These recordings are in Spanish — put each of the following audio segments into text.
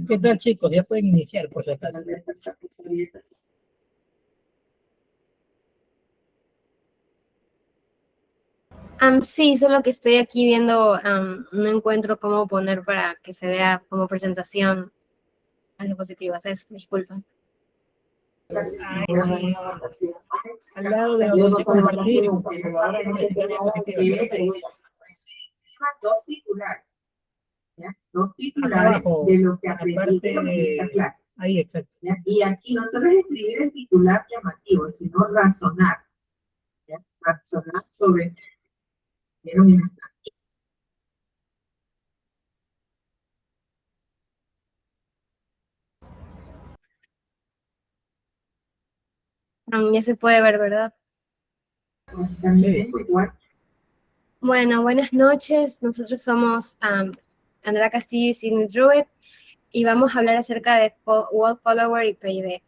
¿Qué tal, chicos? Ya pueden iniciar, por si acaso. Sí, solo que estoy aquí viendo, no encuentro cómo poner para que se vea como presentación las diapositivas. Disculpa. Al lado de donde dice compartir, dos titulares, ¿ya? Dos acá titulares abajo, de lo que en la aprendimos en esta parte, clase. ahí, exacto. ¿Ya? Y aquí no solo es escribir el titular llamativo, sino razonar, ¿ya? Razonar sobre Ya se puede ver, ¿verdad? Sí. Bueno, buenas noches. Nosotros somos Andrea Castillo y Sidney Druitt y vamos a hablar acerca de Wall Follower y PID.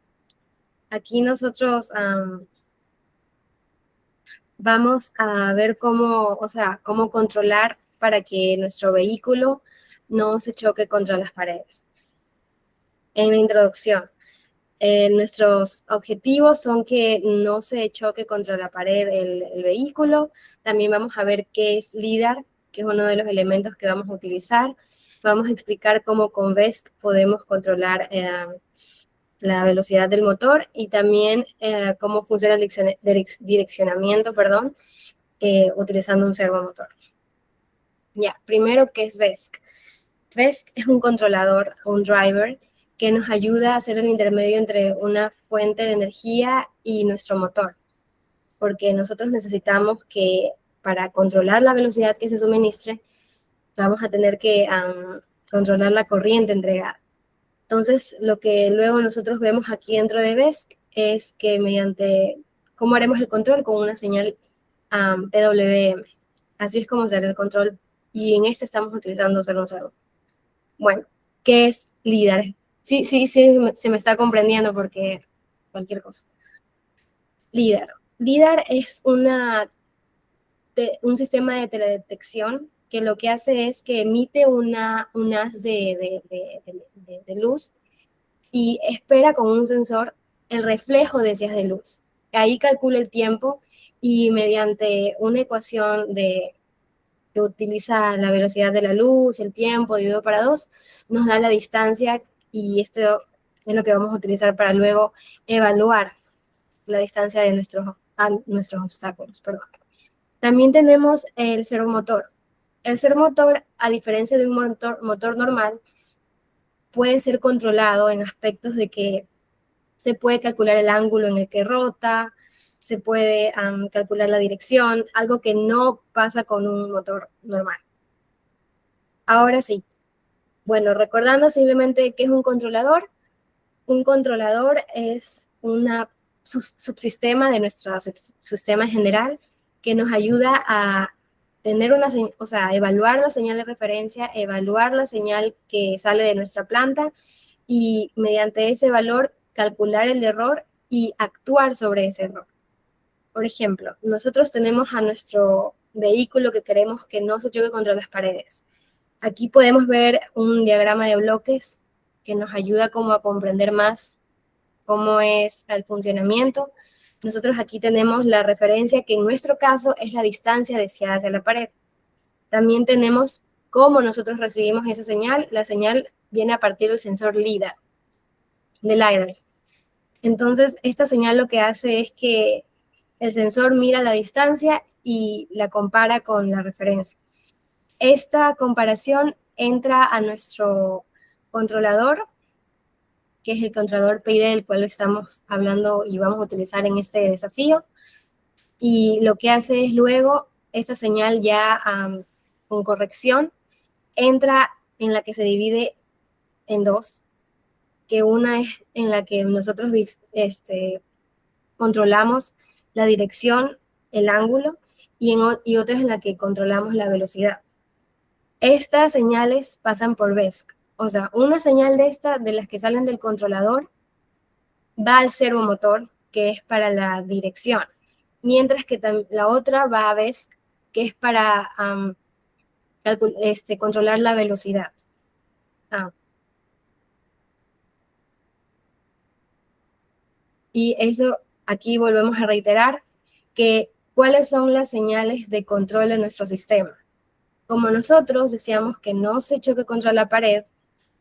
Aquí nosotros vamos a ver cómo controlar para que nuestro vehículo no se choque contra las paredes. En la introducción, nuestros objetivos son que no se choque contra la pared el vehículo. También vamos a ver qué es LIDAR, que es uno de los elementos que vamos a utilizar. Vamos a explicar cómo con VESC podemos controlar la velocidad del motor y también cómo funciona el direccionamiento, utilizando un servomotor. Ya, primero, ¿qué es VESC? VESC es un controlador, un driver, que nos ayuda a hacer el intermedio entre una fuente de energía y nuestro motor, porque nosotros necesitamos que para controlar la velocidad que se suministre, vamos a tener que controlar la corriente entregada. Entonces, lo que luego nosotros vemos aquí dentro de VESC es que mediante, ¿cómo haremos el control? Con una señal PWM. Así es como se hará el control, y en este estamos utilizando 0. Bueno, ¿qué es LIDAR? Sí, se me está comprendiendo porque cualquier cosa. LIDAR. LIDAR es un sistema de teledetección que lo que hace es que emite un haz de luz y espera con un sensor el reflejo de ese haz de luz. Ahí calcula el tiempo y mediante una ecuación que utiliza la velocidad de la luz, el tiempo dividido para 2, nos da la distancia, y esto es lo que vamos a utilizar para luego evaluar la distancia de nuestros obstáculos. Perdón. También tenemos el servomotor. El servomotor, a diferencia de un motor normal, puede ser controlado en aspectos de que se puede calcular el ángulo en el que rota, se puede calcular la dirección, algo que no pasa con un motor normal. Ahora sí, bueno, recordando simplemente qué es un controlador es un subsistema de nuestro sistema general que nos ayuda a tener evaluar la señal de referencia, evaluar la señal que sale de nuestra planta y mediante ese valor calcular el error y actuar sobre ese error. Por ejemplo, nosotros tenemos a nuestro vehículo que queremos que no se choque contra las paredes. Aquí podemos ver un diagrama de bloques que nos ayuda como a comprender más cómo es el funcionamiento. Nosotros aquí tenemos la referencia, que en nuestro caso es la distancia deseada hacia la pared. También tenemos cómo nosotros recibimos esa señal. La señal viene a partir del sensor LIDAR, de LiDAR. Entonces, esta señal lo que hace es que el sensor mira la distancia y la compara con la referencia. Esta comparación entra a nuestro controlador, que es el controlador PID del cual estamos hablando y vamos a utilizar en este desafío. Y lo que hace es luego, esta señal ya con corrección, entra en la que se divide en dos, que una es en la que nosotros controlamos la dirección, el ángulo, y otra es en la que controlamos la velocidad. Estas señales pasan por VESC. O sea, una señal de las que salen del controlador, va al servomotor, que es para la dirección, mientras que la otra va a VESC, que es para controlar la velocidad. Y eso, aquí volvemos a reiterar que cuáles son las señales de control de nuestro sistema. Como nosotros decíamos que no se choque contra la pared,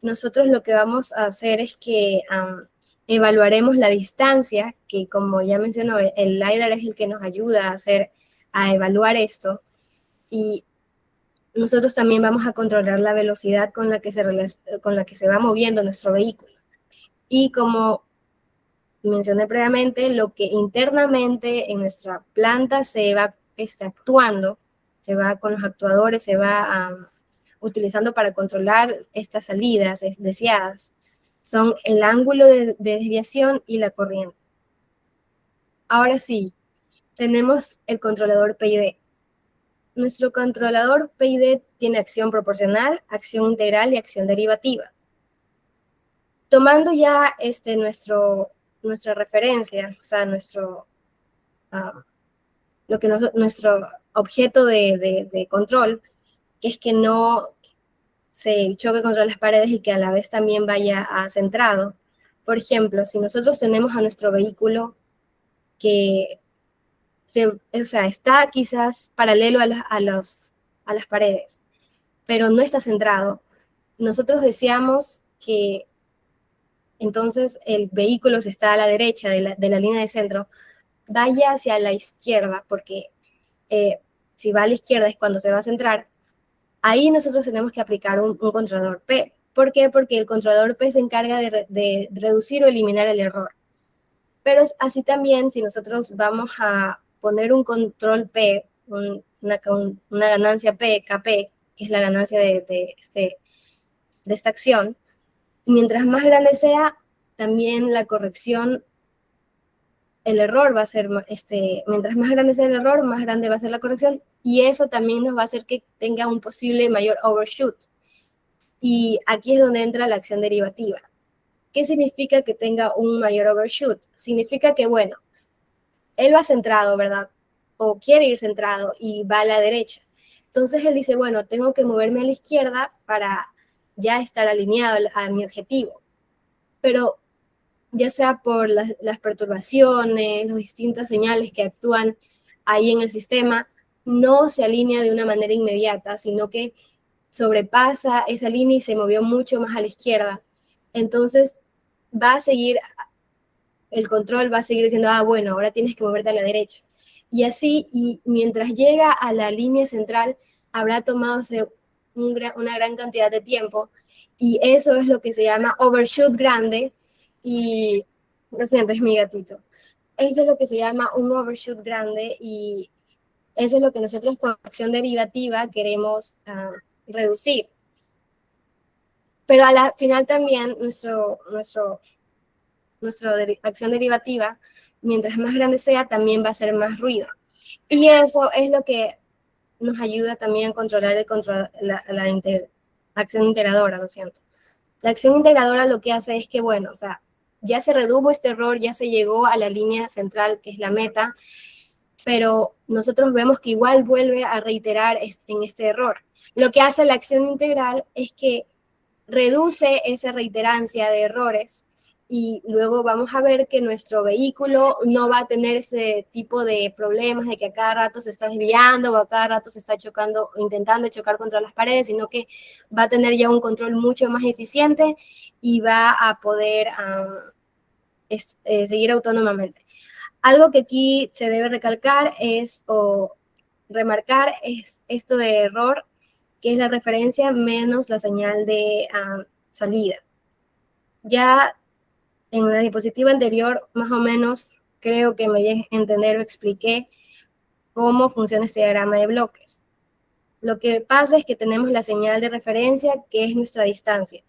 nosotros lo que vamos a hacer es que evaluaremos la distancia, que como ya mencionó, el LiDAR es el que nos ayuda a evaluar esto, y nosotros también vamos a controlar la velocidad con la que se va moviendo nuestro vehículo. Y como mencioné previamente, lo que internamente en nuestra planta se va actuando, se va con los actuadores, se va utilizando para controlar estas salidas deseadas, son el ángulo de desviación y la corriente. Ahora sí, tenemos el controlador PID. Nuestro controlador PID tiene acción proporcional, acción integral y acción derivativa. Tomando ya nuestra referencia, o sea, nuestro objeto de control, que es que no se choque contra las paredes y que a la vez también vaya centrado. Por ejemplo, si nosotros tenemos a nuestro vehículo que está quizás paralelo a las paredes, pero no está centrado, nosotros deseamos que entonces el vehículo, si está a la derecha de la línea de centro, vaya hacia la izquierda, porque si va a la izquierda es cuando se va a centrar. Ahí nosotros tenemos que aplicar un controlador P. ¿Por qué? Porque el controlador P se encarga de reducir o eliminar el error. Pero así también, si nosotros vamos a poner un control P, una ganancia P, KP, que es la ganancia de esta acción, mientras más grande sea, también la corrección, el error va a ser, mientras más grande sea el error, más grande va a ser la corrección, y eso también nos va a hacer que tenga un posible mayor overshoot. Y aquí es donde entra la acción derivativa. ¿Qué significa que tenga un mayor overshoot? Significa que, bueno, él va centrado, ¿verdad? O quiere ir centrado y va a la derecha. Entonces él dice, bueno, tengo que moverme a la izquierda para ya estar alineado a mi objetivo. Pero ya sea por las perturbaciones, las distintas señales que actúan ahí en el sistema, no se alinea de una manera inmediata, sino que sobrepasa esa línea y se movió mucho más a la izquierda. Entonces va a seguir, el control va a seguir diciendo, bueno, ahora tienes que moverte a la derecha. Y así, y mientras llega a la línea central, habrá tomado una gran cantidad de tiempo, y eso es lo que se llama overshoot grande. Y lo siento, es mi gatito. Eso es lo que se llama un overshoot grande, y eso es lo que nosotros con acción derivativa queremos reducir. Pero a la final también nuestra acción derivativa, mientras más grande sea, también va a hacer más ruido. Y eso es lo que nos ayuda también a controlar la acción integradora, lo siento. La acción integradora lo que hace es que, bueno, o sea, ya se redujo este error, ya se llegó a la línea central, que es la meta, pero nosotros vemos que igual vuelve a reiterar en este error. Lo que hace la acción integral es que reduce esa reiterancia de errores, y luego vamos a ver que nuestro vehículo no va a tener ese tipo de problemas de que a cada rato se está desviando o a cada rato se está chocando, intentando chocar contra las paredes, sino que va a tener ya un control mucho más eficiente y va a poder seguir autónomamente. Algo que aquí se debe recalcar o remarcar es esto de error, que es la referencia menos la señal de salida. Ya en la diapositiva anterior, más o menos, creo que me di a entender o expliqué cómo funciona este diagrama de bloques. Lo que pasa es que tenemos la señal de referencia, que es nuestra distancia,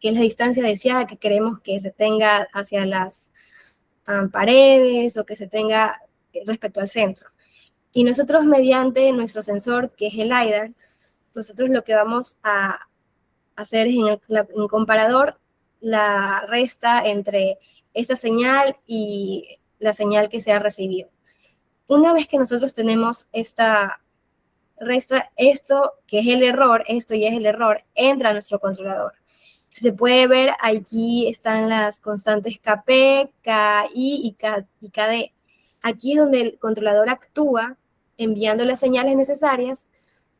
que es la distancia deseada que queremos que se tenga hacia las paredes o que se tenga respecto al centro. Y nosotros, mediante nuestro sensor, que es el LiDAR, nosotros lo que vamos a hacer es en comparador la resta entre esta señal y la señal que se ha recibido. Una vez que nosotros tenemos esta resta, esto que es el error, esto ya es el error, entra a nuestro controlador. Si se puede ver, aquí están las constantes Kp, Ki y Kd. Aquí es donde el controlador actúa enviando las señales necesarias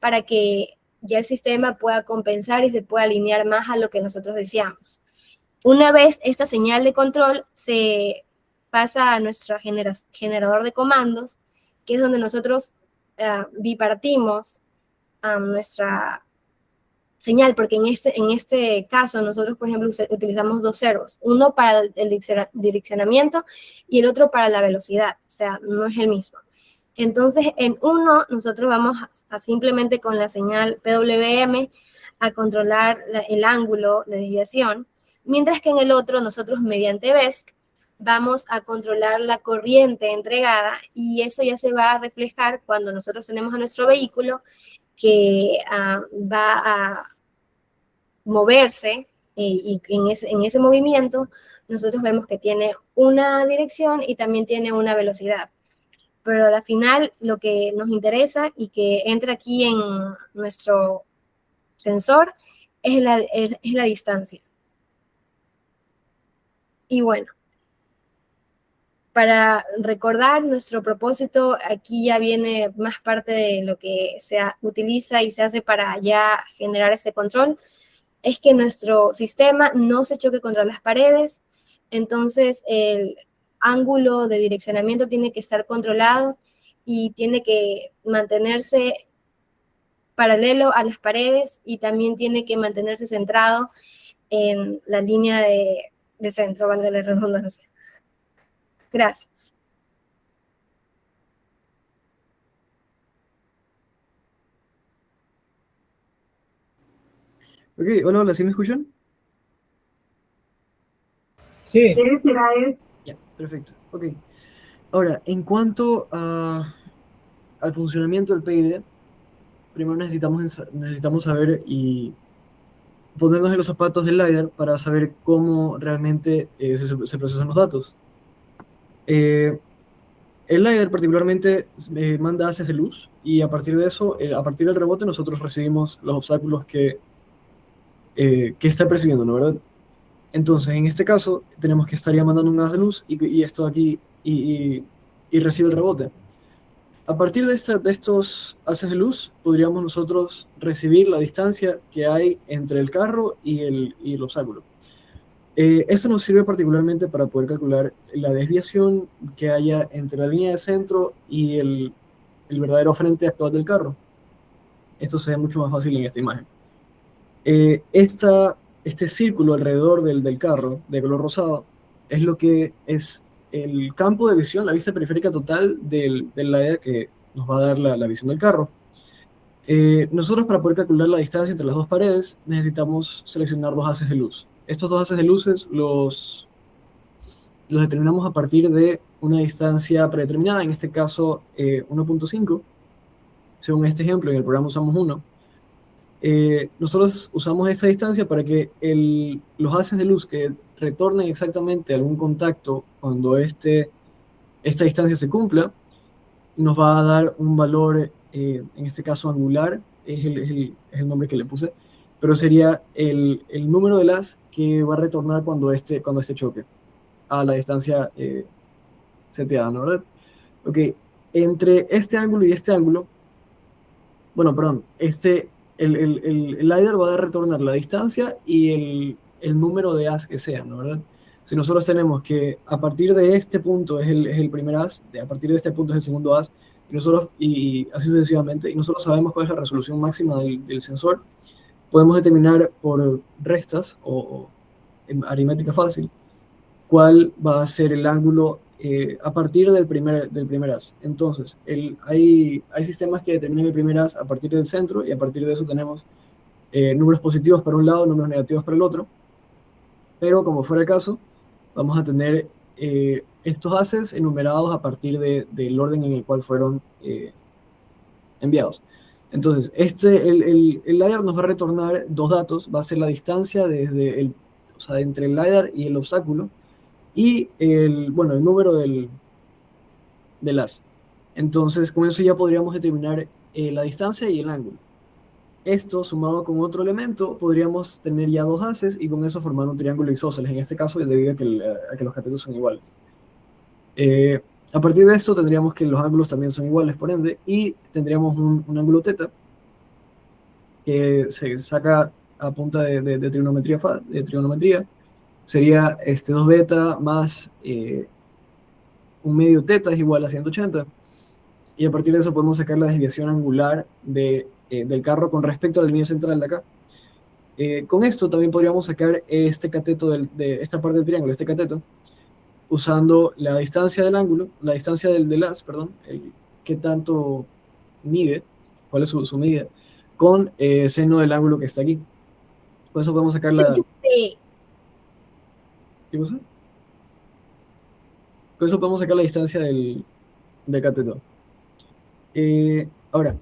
para que ya el sistema pueda compensar y se pueda alinear más a lo que nosotros deseamos. Una vez esta señal de control se pasa a nuestro generador de comandos, que es donde nosotros bipartimos nuestra señal, porque en este caso nosotros, por ejemplo, utilizamos dos ceros, uno para el direccionamiento y el otro para la velocidad, o sea, no es el mismo. Entonces, en uno, nosotros vamos a simplemente con la señal PWM a controlar el ángulo de desviación, mientras que en el otro, nosotros mediante BESC vamos a controlar la corriente entregada y eso ya se va a reflejar cuando nosotros tenemos a nuestro vehículo que va a moverse y en ese movimiento nosotros vemos que tiene una dirección y también tiene una velocidad. Pero al final lo que nos interesa y que entra aquí en nuestro sensor es la distancia. Y bueno, para recordar nuestro propósito, aquí ya viene más parte de lo que se utiliza y se hace para ya generar este control, es que nuestro sistema no se choque contra las paredes, entonces el ángulo de direccionamiento tiene que estar controlado y tiene que mantenerse paralelo a las paredes y también tiene que mantenerse centrado en la línea de centro, valga la redundancia. Gracias. Ok, hola, hola, ¿sí me escuchan? Sí. ¿Qué será eso? Ya, perfecto. Ok. Ahora, en cuanto al funcionamiento del PID, primero necesitamos saber y ponernos en los zapatos del LiDAR para saber cómo realmente se procesan los datos. Eh, el LiDAR particularmente manda haces de luz y a partir de eso, a partir del rebote, nosotros recibimos los obstáculos que está percibiendo, ¿no? ¿Verdad? Entonces, en este caso, tenemos que estaría mandando un haz de luz y esto aquí y recibe el rebote. A partir de estos haces de luz, podríamos nosotros recibir la distancia que hay entre el carro y el obstáculo. Esto nos sirve particularmente para poder calcular la desviación que haya entre la línea de centro y el verdadero frente actual del carro. Esto se ve mucho más fácil en esta imagen. Este círculo alrededor del carro de color rosado es lo que es el campo de visión, la vista periférica total del LiDAR que nos va a dar la visión del carro. Nosotros para poder calcular la distancia entre las dos paredes necesitamos seleccionar dos haces de luz. Estos dos haces de luces los determinamos a partir de una distancia predeterminada, en este caso 1.5. Según este ejemplo, en el programa usamos 1. Nosotros usamos esta distancia para que los haces de luz que retornen exactamente algún contacto cuando esta distancia se cumpla, nos va a dar un valor, en este caso angular, es el nombre que le puse, pero sería el número de haz que va a retornar cuando este choque a la distancia seteada, ¿no? ¿Verdad? Ok, entre este ángulo y este ángulo, bueno, perdón, el LiDAR va a retornar la distancia y el número de haz que sea, ¿no? ¿Verdad? Si nosotros tenemos que a partir de este punto es el primer haz, a partir de este punto es el segundo haz, y así sucesivamente, y nosotros sabemos cuál es la resolución máxima del sensor, podemos determinar por restas o en aritmética fácil cuál va a ser el ángulo a partir del primer haz. Entonces, hay sistemas que determinan el primer haz a partir del centro y a partir de eso tenemos números positivos para un lado, números negativos para el otro. Pero como fuera el caso, vamos a tener estos haces enumerados a partir del orden en el cual fueron enviados. Entonces, el LiDAR nos va a retornar dos datos, va a ser la distancia o sea, entre el LiDAR y el obstáculo, y el número del haz. Entonces, con eso ya podríamos determinar la distancia y el ángulo. esto sumado con otro elemento, podríamos tener ya dos haces y con eso formar un triángulo isósceles, en este caso debido a que los catetos son iguales. A partir de esto tendríamos que los ángulos también son iguales, por ende, y tendríamos un ángulo teta que se saca a punta de trigonometría, sería 2 beta más un medio teta es igual a 180. Y a partir de eso podemos sacar la desviación angular del carro con respecto a la línea central de acá. Con esto también podríamos sacar este cateto de esta parte del triángulo, este cateto, usando la distancia del ángulo, la distancia del haz, perdón, qué tanto mide, cuál es su medida, con seno del ángulo que está aquí. Con eso podemos sacar la... Sí, ¿Qué cosa? Con eso podemos sacar la distancia del cateto. Ahora,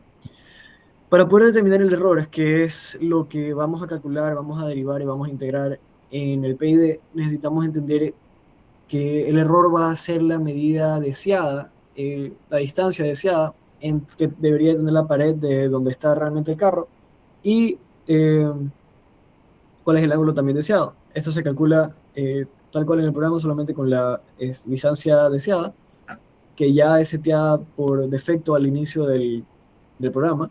para poder determinar el error, que es lo que vamos a calcular, vamos a derivar y vamos a integrar en el PID, necesitamos entender que el error va a ser la medida deseada, la distancia deseada que debería tener la pared de donde está realmente el carro y cuál es el ángulo también deseado. Esto se calcula tal cual en el programa, solamente con la distancia deseada, que ya es seteada por defecto al inicio del programa,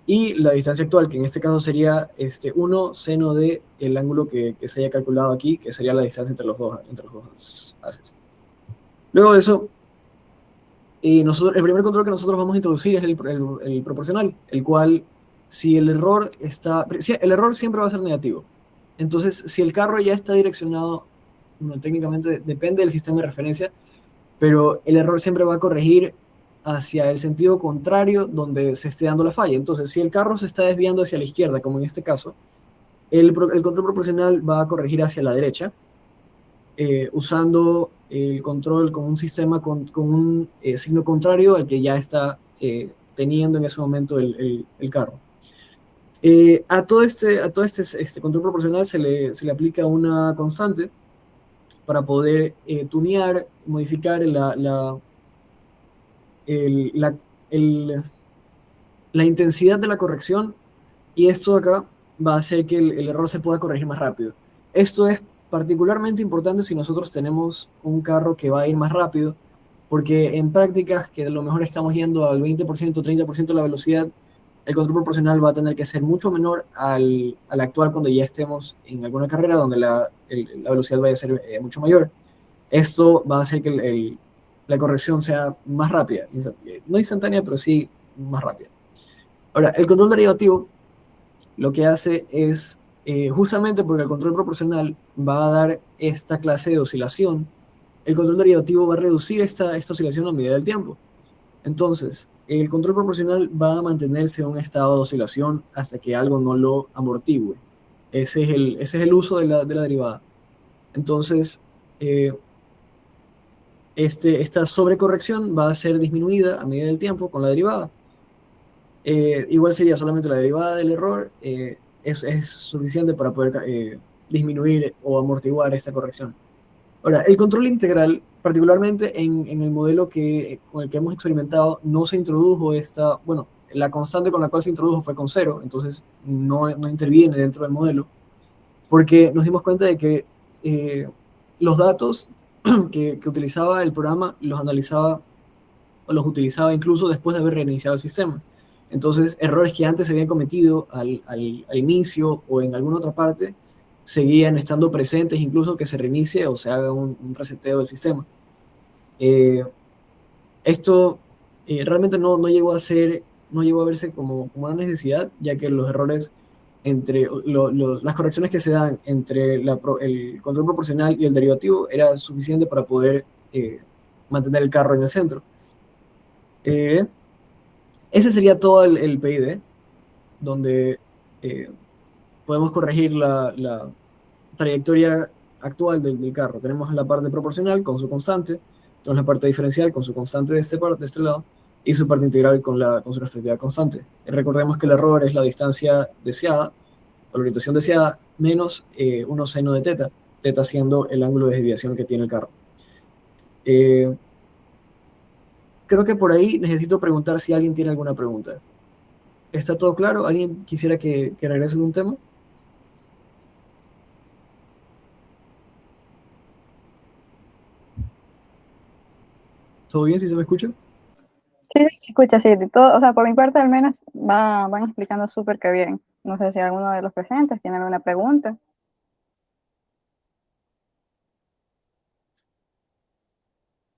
y la distancia actual, que en este caso sería 1 seno de el ángulo que se haya calculado aquí, que sería la distancia entre los dos haces. Luego de eso, el primer control que nosotros vamos a introducir es el proporcional, el cual, si el error el error siempre va a ser negativo. Entonces, si el carro ya está direccionado, bueno, técnicamente depende del sistema de referencia, pero el error siempre va a corregir hacia el sentido contrario donde se esté dando la falla. Entonces, si el carro se está desviando hacia la izquierda, como en este caso, el control proporcional va a corregir hacia la derecha, usando el control con un sistema con un signo contrario al que ya está teniendo en ese momento el carro. A todo este control proporcional se le aplica una constante para poder tunear, modificar el- la, el- la intensidad de la corrección, y esto de acá va a hacer que el error se pueda corregir más rápido. Esto es particularmente importante si nosotros tenemos un carro que va a ir más rápido, porque en prácticas que a lo mejor estamos yendo al 20%, 30% de la velocidad, el control proporcional va a tener que ser mucho menor al actual cuando ya estemos en alguna carrera donde la velocidad vaya a ser mucho mayor. Esto va a hacer que la corrección sea más rápida, no instantánea, pero sí más rápida. Ahora, el control derivativo lo que hace es, justamente porque el control proporcional va a dar esta clase de oscilación, el control derivativo va a reducir esta oscilación a medida del tiempo. Entonces, el control proporcional va a mantenerse en un estado de oscilación hasta que algo no lo amortigüe. Ese es el uso de la derivada. Entonces, eh, esta sobrecorrección va a ser disminuida a medida del tiempo con la derivada. Igual sería solamente la derivada del error, es suficiente para poder disminuir o amortiguar esta corrección. Ahora, el control integral, particularmente en el modelo con el que hemos experimentado, no se introdujo bueno, la constante con la cual se introdujo fue con 0, entonces no interviene dentro del modelo, porque nos dimos cuenta de que los datos que utilizaba el programa los analizaba o los utilizaba incluso después de haber reiniciado el sistema. Entonces, errores que antes se habían cometido al inicio o en alguna otra parte seguían estando presentes, incluso que se reinicie o se haga un reseteo del sistema. Eh, Esto realmente no llegó no llegó a verse como una necesidad, ya que los errores las correcciones que se dan entre el control proporcional y el derivativo era suficiente para poder mantener el carro en el centro. Eh, Ese sería todo el PID, donde eh, podemos corregir la trayectoria actual del carro. Tenemos la parte proporcional con su constante, tenemos la parte diferencial con su constante de este lado, y su parte integral con su respectiva constante. Recordemos que el error es la distancia deseada, o la orientación deseada, menos 1 seno de teta, teta siendo el ángulo de desviación que tiene el carro. Eh, Creo que por ahí necesito preguntar si alguien tiene alguna pregunta. ¿Está todo claro? ¿Alguien quisiera que regrese a un tema? ¿Todo bien si se me escucha? Sí, sí, escucha, sí, de todo, o sea, por mi parte al menos van explicando súper que bien. No sé si alguno de los presentes tiene alguna pregunta.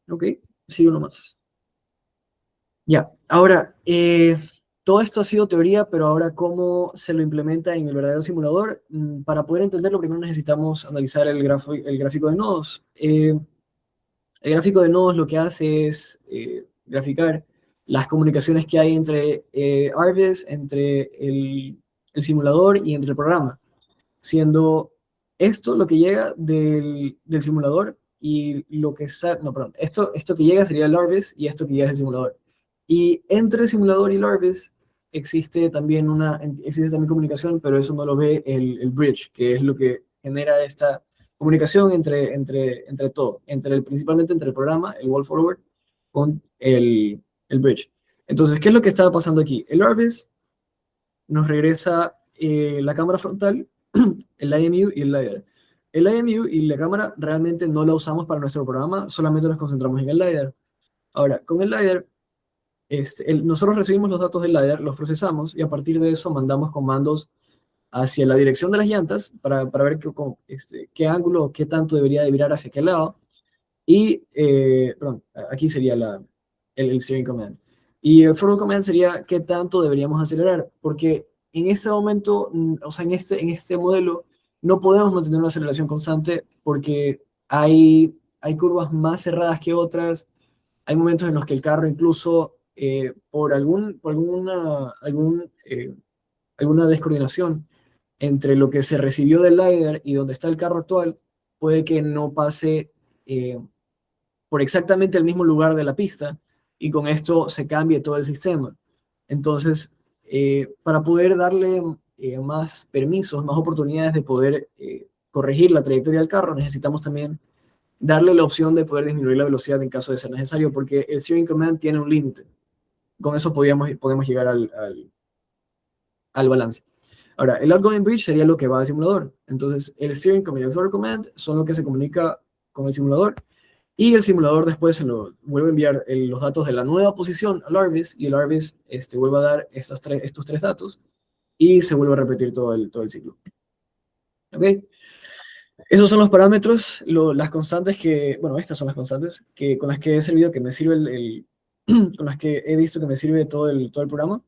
Ok, sigo nomás. Ya, ahora, todo esto ha sido teoría, pero ahora cómo se lo implementa en el verdadero simulador. Para poder entenderlo, primero necesitamos analizar el gráfico de nodos. El gráfico de nodos lo que hace es graficar las comunicaciones que hay entre Arves, entre el simulador y entre el programa, siendo esto lo que llega del simulador y lo que sale, no, perdón, esto que llega sería el Arves y esto que llega es el simulador. Y entre el simulador y el Arves existe también comunicación, pero eso no lo ve el bridge, que es lo que genera esta comunicación entre todo, principalmente entre el programa, el wall forward, con el bridge. Entonces, ¿qué es lo que está pasando aquí? El Arves nos regresa la cámara frontal, el IMU y el LiDAR. El IMU y la cámara realmente no la usamos para nuestro programa, solamente nos concentramos en el LiDAR. Ahora, con el LiDAR, nosotros recibimos los datos del LiDAR, los procesamos y a partir de eso mandamos comandos hacia la dirección de las llantas para ver qué ángulo, qué tanto debería de virar hacia qué lado. Y, perdón, aquí sería el steering command. Y el throttle command sería qué tanto deberíamos acelerar, porque en este momento, o sea, en este modelo, no podemos mantener una aceleración constante porque hay curvas más cerradas que otras, hay momentos en los que el carro incluso, alguna descoordinación entre lo que se recibió del LiDAR y donde está el carro actual, puede que no pase por exactamente el mismo lugar de la pista y con esto se cambie todo el sistema. Entonces, para poder darle más permisos, más oportunidades de poder corregir la trayectoria del carro, necesitamos también darle la opción de poder disminuir la velocidad en caso de ser necesario, porque el steering command tiene un límite. Con eso podemos llegar al balance. Ahora, el outgoing bridge sería lo que va al simulador. Entonces, el steering command y el throttle command son lo que se comunica con el simulador y el simulador después se lo vuelve a enviar los datos de la nueva posición al Arvis y el Arvis vuelve a dar estos tres datos y se vuelve a repetir todo el ciclo. ¿Ok? Esos son los parámetros, las constantes bueno, estas son las constantes con las que he servido, que me sirve con las que he visto que me sirve todo el programa.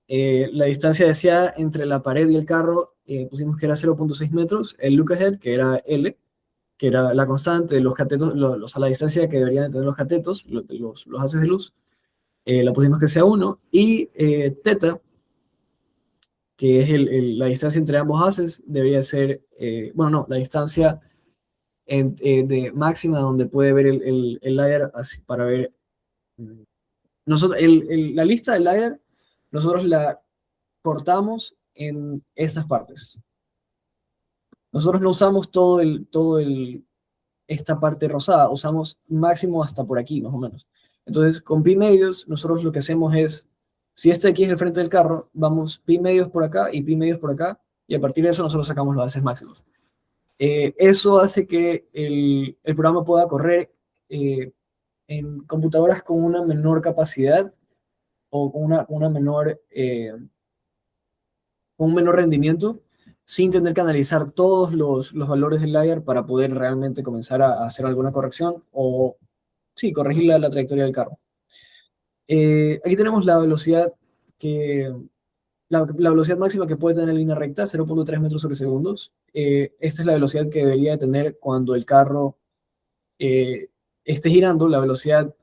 La distancia deseada entre la pared y el carro pusimos que era 0.6 metros, el look ahead, que era L, que era la constante, los catetos, a la distancia que deberían tener los catetos, los haces de luz, la pusimos que sea 1, y teta, que es la distancia entre ambos haces, debería ser, bueno, no, la distancia de máxima donde puede ver el LiDAR así, para ver. Nosotros, la lista del LiDAR, nosotros la cortamos en estas partes. Nosotros no usamos esta parte rosada, usamos máximo hasta por aquí, más o menos. Entonces, con pi medios, nosotros lo que hacemos es, si este aquí es el frente del carro, vamos pi medios por acá y pi medios por acá, y a partir de eso nosotros sacamos los haces máximos. Eso hace que el programa pueda correr en computadoras con una menor capacidad o con un menor rendimiento, sin tener que analizar todos los valores del LiDAR para poder realmente comenzar a hacer alguna corrección o, sí, corregir la trayectoria del carro. Aquí tenemos la velocidad la velocidad máxima que puede tener en línea recta, 0.3 metros sobre segundos. Esta es la velocidad que debería de tener cuando el carro esté girando. La velocidad,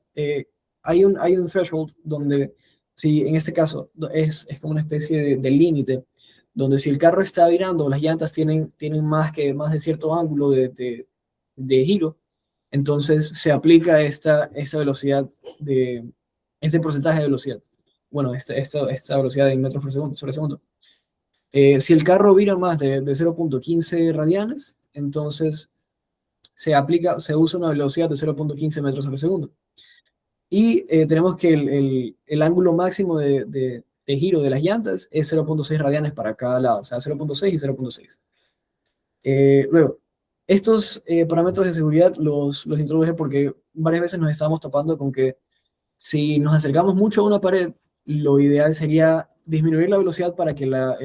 hay un threshold donde, si en este caso es como una especie de límite, donde si el carro está virando, las llantas tienen más de cierto ángulo de giro, entonces se aplica esta velocidad, este porcentaje de velocidad. Bueno, esta velocidad en metros por segundo, sobre segundo. Si el carro vira más de 0.15 radianes, entonces se usa una velocidad de 0.15 metros sobre segundo. Y tenemos que el ángulo máximo de giro de las llantas es 0.6 radianes para cada lado, o sea, 0.6 y 0.6. Luego, estos parámetros de seguridad los introduje porque varias veces nos estábamos topando con que si nos acercamos mucho a una pared, lo ideal sería disminuir la velocidad para que la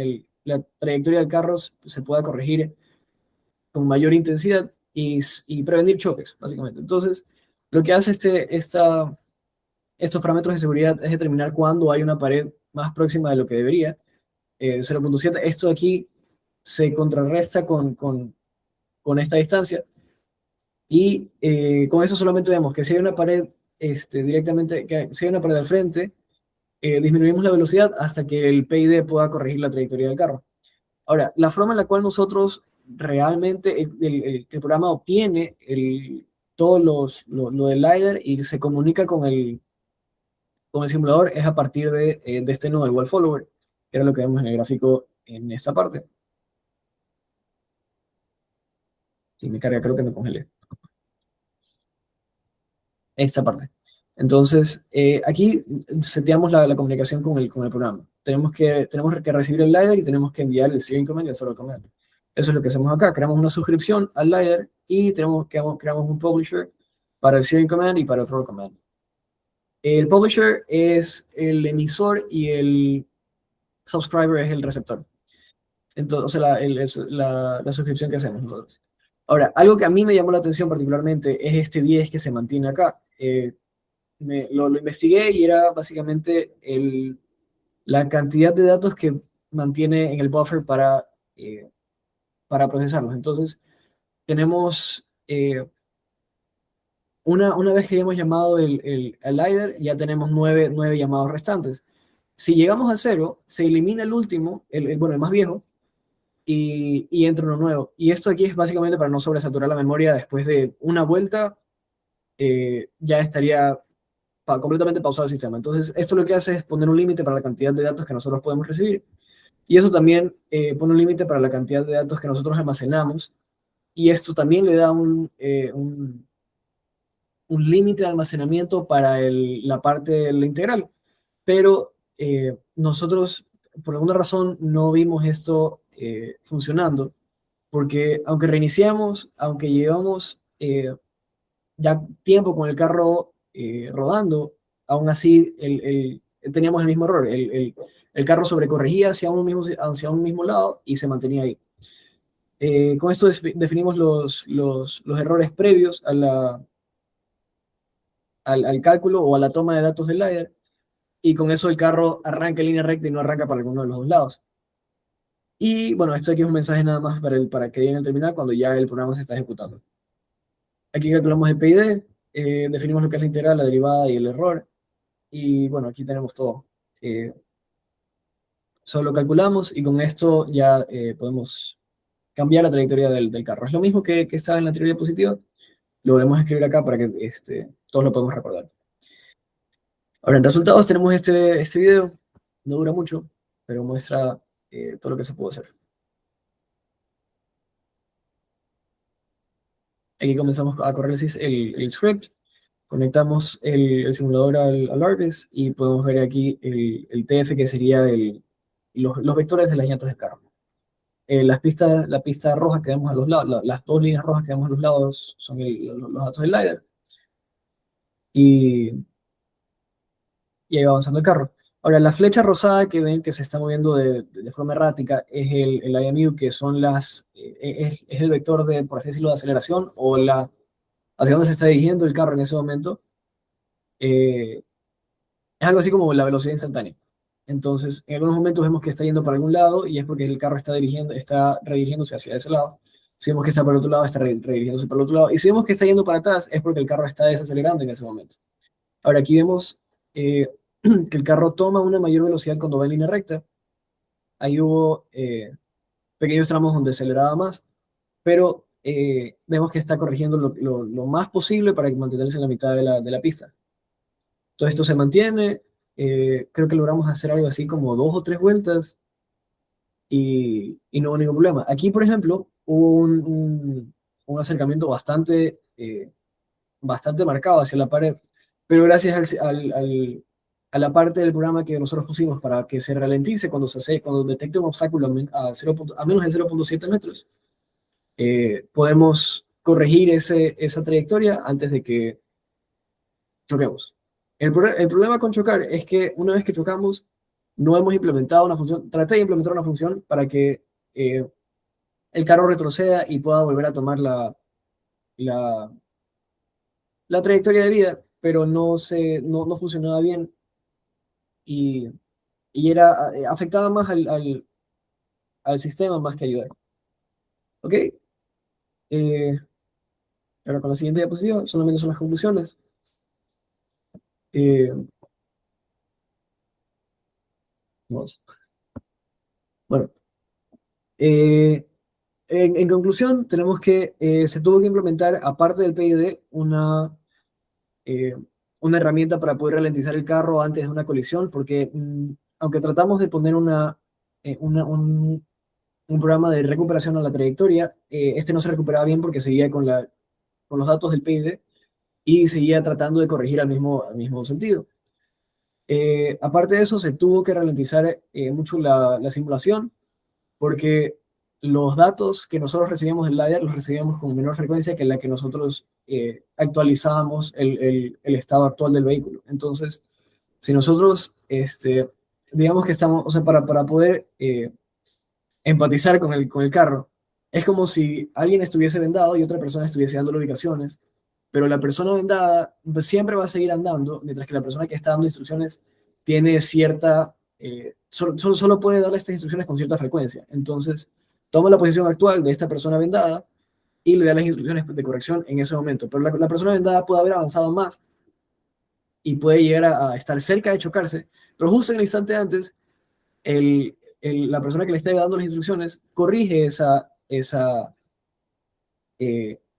trayectoria del carro se pueda corregir con mayor intensidad y prevenir choques, básicamente. Entonces, lo que hace estos parámetros de seguridad es determinar cuándo hay una pared más próxima de lo que debería. 0.7, esto aquí se contrarresta con esta distancia y con eso solamente vemos que si hay una pared directamente, que si hay una pared al frente, disminuimos la velocidad hasta que el PID pueda corregir la trayectoria del carro. Ahora, la forma en la cual nosotros realmente, el programa obtiene todo lo del LiDAR y se comunica con el simulador es a partir de este nodo, el wall follower, que era lo que vemos en el gráfico en esta parte. Si me carga, creo que me congelé. Esta parte. Entonces, aquí seteamos la comunicación con el programa. Tenemos que recibir el LiDAR y tenemos que enviar el steering command y el throttle command. Eso es lo que hacemos acá. Creamos una suscripción al LiDAR y creamos un publisher para el steering command y para el throttle command. El publisher es el emisor y el subscriber es el receptor. Entonces, o sea, la suscripción que hacemos nosotros. Ahora, algo que a mí me llamó la atención particularmente es este 10 que se mantiene acá. Lo investigué y era básicamente la cantidad de datos que mantiene en el buffer para procesarlos. Entonces, tenemos, una vez que hemos llamado el LiDAR, ya tenemos 9 llamados restantes. Si llegamos a 0, se elimina el último, bueno, el más viejo, y entra uno nuevo. Y esto aquí es básicamente para no sobresaturar la memoria después de una vuelta, ya estaría completamente pausado el sistema. Entonces, esto lo que hace es poner un límite para la cantidad de datos que nosotros podemos recibir. Y eso también pone un límite para la cantidad de datos que nosotros almacenamos. Y esto también le da un límite de almacenamiento para la parte de la integral. Pero nosotros, por alguna razón, no vimos esto funcionando. Porque aunque reiniciamos, aunque llevamos ya tiempo con el carro rodando, aún así teníamos el mismo error. El carro sobrecorregía hacia un mismo lado y se mantenía ahí. Con esto definimos los errores previos al cálculo o a la toma de datos del LiDAR, y con eso el carro arranca en línea recta y no arranca para alguno de los dos lados. Y bueno, esto aquí es un mensaje nada más para que lleguen a terminar cuando ya el programa se está ejecutando. Aquí calculamos el PID, definimos lo que es la integral, la derivada y el error. Y bueno, aquí tenemos todo. Solo calculamos y con esto ya podemos cambiar la trayectoria del carro. Es lo mismo que está en la teoría diapositiva. Lo volvemos a escribir acá para que todos lo podamos recordar. Ahora, en resultados tenemos este video. No dura mucho, pero muestra todo lo que se pudo hacer. Aquí comenzamos a correr el script. Conectamos el simulador al ARGIS y podemos ver aquí el TF, que sería los vectores de las llantas del carro. La pista roja que vemos a los lados, las dos líneas rojas que vemos a los lados son los datos del LiDAR. Y ahí va avanzando el carro. Ahora, la flecha rosada que ven que se está moviendo de forma errática es el IMU, que son es el vector por así decirlo, de aceleración o hacia dónde se está dirigiendo el carro en ese momento. Es algo así como la velocidad instantánea. Entonces, en algunos momentos vemos que está yendo para algún lado y es porque el carro está redirigiéndose hacia ese lado. Si vemos que está para el otro lado, está redirigiéndose para el otro lado. Y si vemos que está yendo para atrás, es porque el carro está desacelerando en ese momento. Ahora, aquí vemos que el carro toma una mayor velocidad cuando va en línea recta. Ahí hubo pequeños tramos donde aceleraba más, pero vemos que está corrigiendo lo más posible para mantenerse en la mitad de la pista. Todo esto se mantiene. Creo que logramos hacer algo así como 2 o 3 vueltas y no hubo ningún problema. Aquí, por ejemplo, hubo un acercamiento bastante marcado hacia la pared, pero gracias a la parte del programa que nosotros pusimos para que se ralentice cuando detecte un obstáculo a menos de 0.7 metros. Podemos corregir esa trayectoria antes de que choquemos. El problema con chocar es que una vez que chocamos, no hemos implementado una función, traté de implementar una función para que el carro retroceda y pueda volver a tomar la, la trayectoria de vida, pero no funcionaba bien y, afectaba más al sistema más que ayudar. ¿Ok? Ahora con la siguiente diapositiva, solamente son las conclusiones. Eh, vamos. Bueno, eh, en conclusión, tenemos que se tuvo que implementar, aparte del PID, eh, una herramienta para poder ralentizar el carro antes de una colisión, porque aunque tratamos de poner un programa de recuperación a la trayectoria, este no se recuperaba bien porque seguía con los datos del PID y seguía tratando de corregir al mismo sentido. Aparte de eso, se tuvo que ralentizar mucho la simulación porque los datos que nosotros recibíamos del LiDAR los recibíamos con menor frecuencia que la que nosotros actualizábamos el estado actual del vehículo. Entonces, si nosotros, digamos que estamos, o sea, para poder empatizar con el carro, es como si alguien estuviese vendado y otra persona estuviese dando ubicaciones, pero la persona vendada siempre va a seguir andando, mientras que la persona que está dando instrucciones tiene cierta, solo puede darle estas instrucciones con cierta frecuencia. Entonces, toma la posición actual de esta persona vendada y le da las instrucciones de corrección en ese momento. Pero la persona vendada puede haber avanzado más y puede llegar a estar cerca de chocarse, pero justo en el instante antes, la persona que le está dando las instrucciones corrige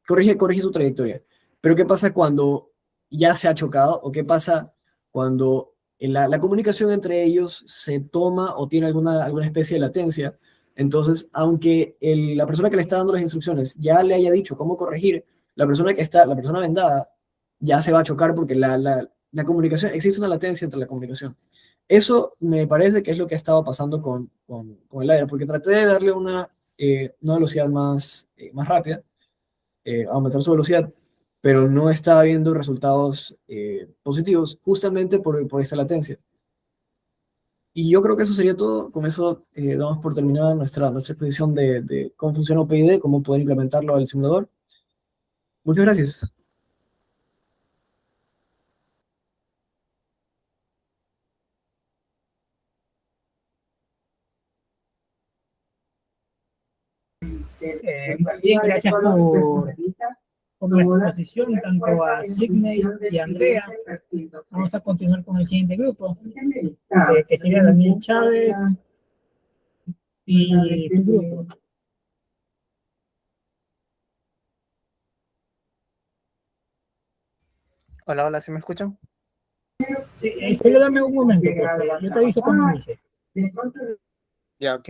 corrige su trayectoria. Pero ¿qué pasa cuando ya se ha chocado? ¿O qué pasa cuando la comunicación entre ellos se toma o tiene alguna especie de latencia? Entonces, aunque la persona que le está dando las instrucciones ya le haya dicho cómo corregir, la persona vendada ya se va a chocar porque la comunicación, existe una latencia entre la comunicación. Eso me parece que es lo que ha estado pasando con el aire, porque traté de darle una velocidad más rápida, aumentar su velocidad, pero no estaba viendo resultados positivos justamente por esta latencia. Y yo creo que eso sería todo. Con eso damos por terminada nuestra exposición de cómo funciona OpenID, cómo poder implementarlo al simulador. Muchas gracias. Bien, gracias por la exposición, tanto a Sidney y a Andrea. Vamos a continuar con el siguiente grupo, que sería Daniel Chávez y tu grupo. Hola, hola, ¿sí me escuchan? Sí, solo dame un momento, por favor. Yo te aviso cuando inicie. Ya, ok.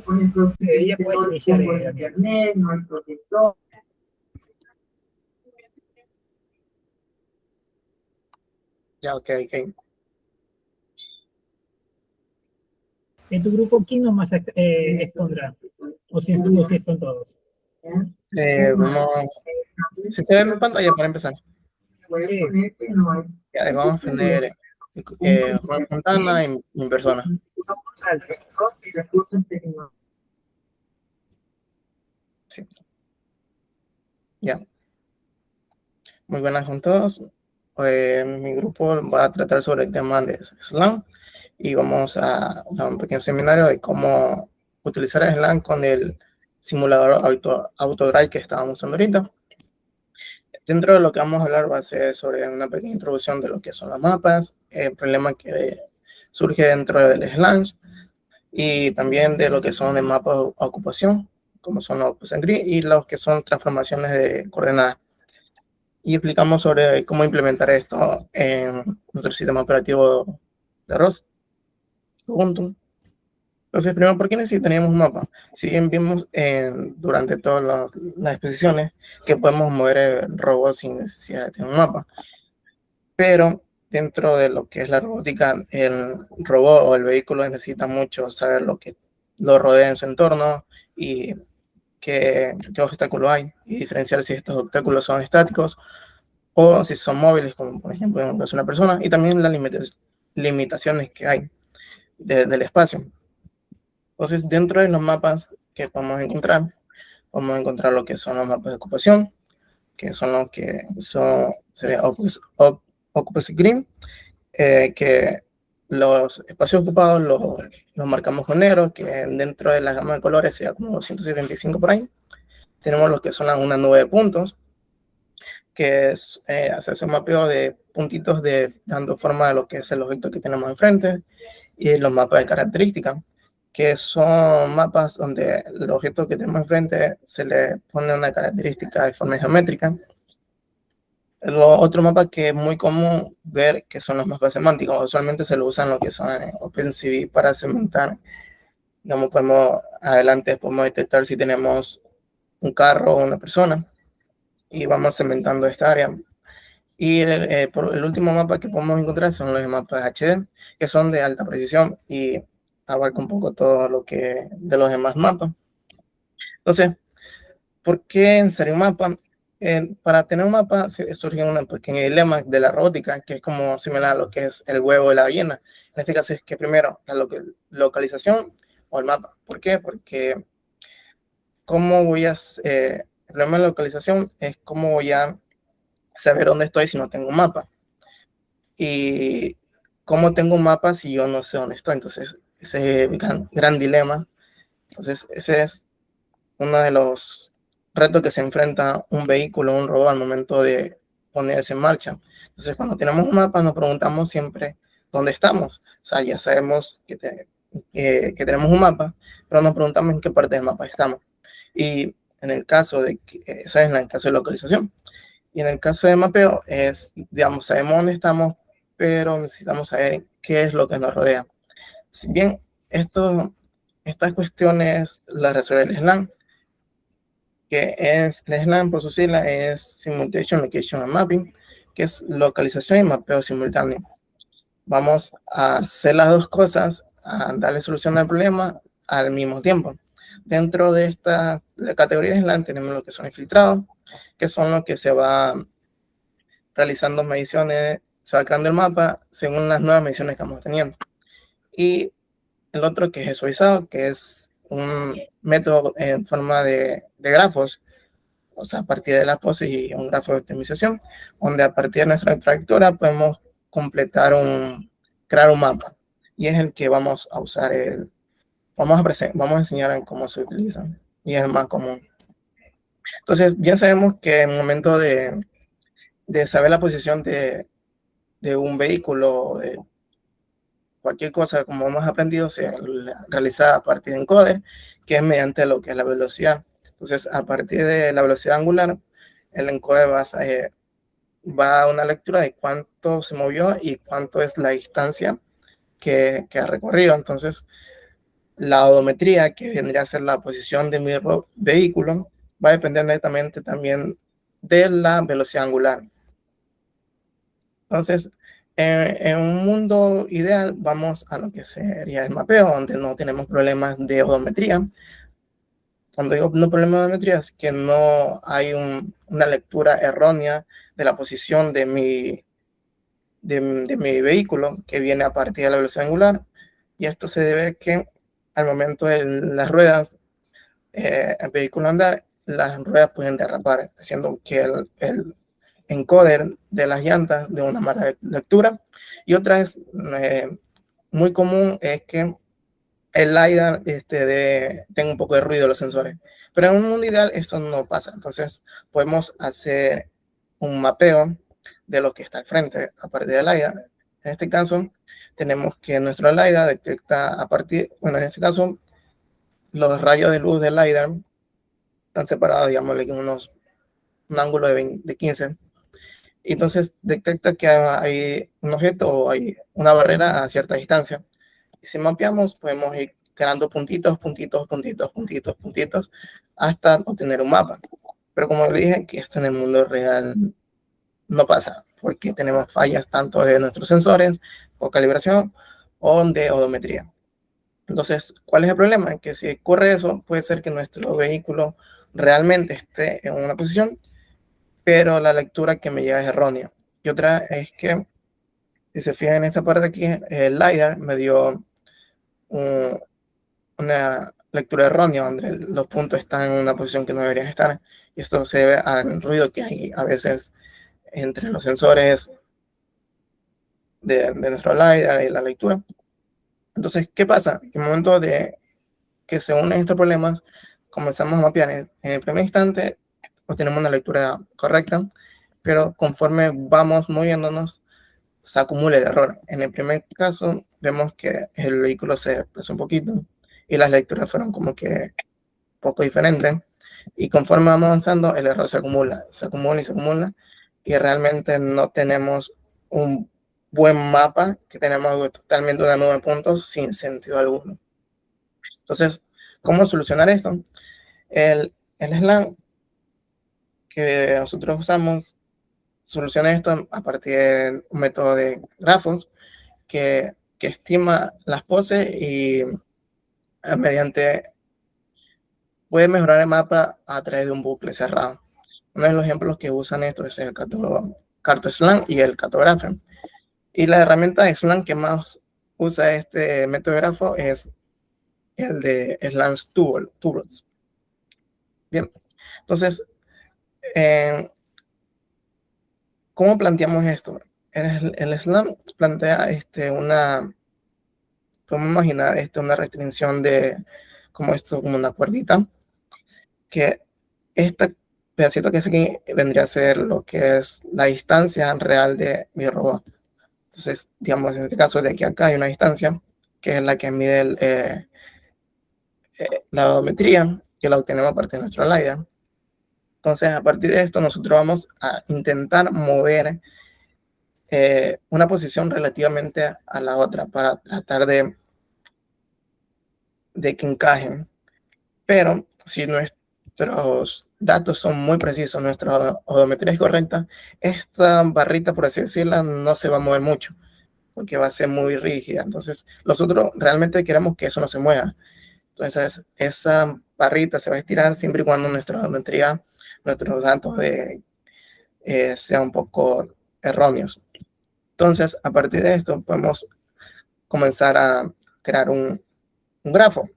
Por ejemplo, Ya puedes iniciar, internet, no hay protector. Ya, ok, ok. En tu grupo, ¿quién nomás expondrá? O si son todos. Vamos, ¿se ve en mi pantalla para empezar? Sí. Ya, vamos a poner Juan Santana en persona. Sí. Ya. Muy buenas con todos. Mi grupo va a tratar sobre el tema de SLAM y vamos a dar un pequeño seminario de cómo utilizar el SLAM con el simulador AutoDrive que estábamos usando ahorita. Dentro de lo que vamos a hablar va a ser sobre una pequeña introducción de lo que son los mapas, el problema que surge dentro del SLAM y también de lo que son el mapa de ocupación, como son los Open Grid y los que son transformaciones de coordenadas. Y explicamos sobre cómo implementar esto en nuestro sistema operativo de ROS, Ubuntu. Entonces, primero, ¿por qué necesitaríamos un mapa? Si bien vimos durante todas las exposiciones que podemos mover robots sin necesidad de tener un mapa, pero dentro de lo que es la robótica, el robot o el vehículo necesita mucho saber lo que lo rodea en su entorno y qué obstáculos hay y diferenciar si estos obstáculos son estáticos o si son móviles, como por ejemplo en una persona, y también las limitaciones que hay del espacio. Entonces, dentro de los mapas que podemos encontrar lo que son los mapas de ocupación, que son los que son, sería Occupancy Green, que los espacios ocupados los marcamos con negro, que dentro de la gama de colores sería como 275 por ahí. Tenemos lo que son una nube de puntos, que es hacerse un mapeo de puntitos dando forma a lo que es el objeto que tenemos enfrente, y los mapas de características, que son mapas donde el objeto que tenemos enfrente se le pone una característica de forma geométrica. Otro mapa que es muy común ver que son los mapas semánticos. Usualmente se lo usan lo que son OpenCV para segmentar. Digamos, adelante podemos detectar si tenemos un carro o una persona y vamos segmentando esta área. Y el último mapa que podemos encontrar son los mapas HD, que son de alta precisión y abarca un poco todo lo que de los demás mapas. Entonces, ¿por qué en serio un mapa? Para tener un mapa surge un pequeño dilema de la robótica, que es como similar a lo que es el huevo de la gallina. En este caso es que primero la localización o el mapa. ¿Por qué? Porque ¿cómo voy a... el problema de la localización es cómo voy a saber dónde estoy si no tengo un mapa. Y cómo tengo un mapa si yo no sé dónde estoy. Entonces, ese es el gran dilema. Entonces, ese es uno de los retos que se enfrenta un vehículo, un robot al momento de ponerse en marcha. Entonces, cuando tenemos un mapa, nos preguntamos siempre dónde estamos. O sea, ya sabemos que tenemos un mapa, pero nos preguntamos en qué parte del mapa estamos. Y en el caso de que, eso es en el caso de localización. Y en el caso de mapeo es, digamos, sabemos dónde estamos, pero necesitamos saber qué es lo que nos rodea. Si bien estas cuestiones las resuelve el SLAM, que es, el SLAM por sus siglas es Simulation, Location and Mapping, que es localización y mapeo simultáneo. Vamos a hacer las dos cosas, a darle solución al problema al mismo tiempo. Dentro de esta categoría de SLAM tenemos lo que son infiltrados, que son los que se va realizando mediciones, se va creando el mapa según las nuevas mediciones que vamos teniendo. Y el otro que es suavizado, que es un método en forma de grafos, o sea, a partir de las poses y un grafo de optimización, donde a partir de nuestra trayectoria podemos crear un mapa. Y es el que vamos a usar, vamos a enseñar en cómo se utiliza, y es el más común. Entonces, bien sabemos que en el momento de saber la posición de un vehículo, de cualquier cosa, como hemos aprendido, se realiza a partir de encoder, que es mediante lo que es la velocidad. Entonces, a partir de la velocidad angular, el encoder va a una lectura de cuánto se movió y cuánto es la distancia que ha recorrido. Entonces, la odometría, que vendría a ser la posición de mi vehículo, va a depender netamente también de la velocidad angular. Entonces, en un mundo ideal, vamos a lo que sería el mapeo, donde no tenemos problemas de odometría. Cuando digo no problemas de odometría, es que no hay una lectura errónea de la posición de mi vehículo, que viene a partir de la velocidad angular. Y esto se debe a que al momento de las ruedas, el vehículo andar, las ruedas pueden derrapar, haciendo que encoder de las llantas de una mala lectura. Y otra es muy común, es que el LiDAR tenga un poco de ruido en los sensores. Pero en un mundo ideal esto no pasa. Entonces podemos hacer un mapeo de lo que está al frente a partir del LiDAR. En este caso tenemos que nuestro LiDAR detecta en este caso los rayos de luz del LiDAR están separados, digamos, en un ángulo de 15. Y entonces detecta que hay un objeto o hay una barrera a cierta distancia. Y si mapeamos, podemos ir creando puntitos, hasta obtener un mapa. Pero como le dije, que esto en el mundo real no pasa, porque tenemos fallas tanto de nuestros sensores o calibración o de odometría. Entonces, ¿cuál es el problema? Que si ocurre eso, puede ser que nuestro vehículo realmente esté en una posición, pero la lectura que me llega es errónea. Y otra es que, si se fijan en esta parte de aquí, el LiDAR me dio una lectura errónea, donde los puntos están en una posición que no deberían estar. Y esto se debe al ruido que hay a veces entre los sensores de nuestro LiDAR y la lectura. Entonces, ¿qué pasa? En el momento de que se unen estos problemas, comenzamos a mapear en el primer instante, obtenemos una lectura correcta, pero conforme vamos moviéndonos, se acumula el error. En el primer caso, vemos que el vehículo se desplazó un poquito y las lecturas fueron como que poco diferentes. Y conforme vamos avanzando, el error se acumula, y realmente no tenemos un buen mapa, que tenemos totalmente una nube de puntos sin sentido alguno. Entonces, ¿cómo solucionar eso? El SLAM que nosotros usamos soluciona esto a partir de un método de grafos que estima las poses y mediante puede mejorar el mapa a través de un bucle cerrado. Uno de los ejemplos que usan esto es el CartoSLAM y el Cartographer. Y la herramienta de SLAM que más usa este método de grafo es el de SLAM Tools. Bien, entonces, ¿cómo planteamos esto? El SLAM plantea podemos imaginar una restricción de como una cuerdita, que este pedacito que está aquí vendría a ser lo que es la distancia real de mi robot. Entonces, digamos, en este caso de aquí a acá hay una distancia que es la que mide la odometría, que la obtenemos a partir de nuestro LiDAR. Entonces, a partir de esto, nosotros vamos a intentar mover una posición relativamente a la otra para tratar de que encajen. Pero si nuestros datos son muy precisos, nuestra odometría es correcta, esta barrita, por así decirla, no se va a mover mucho, porque va a ser muy rígida. Entonces, nosotros realmente queremos que eso no se mueva. Entonces, esa barrita se va a estirar siempre y cuando nuestra odometría, nuestros datos sean un poco erróneos. Entonces, a partir de esto, podemos comenzar a crear un grafo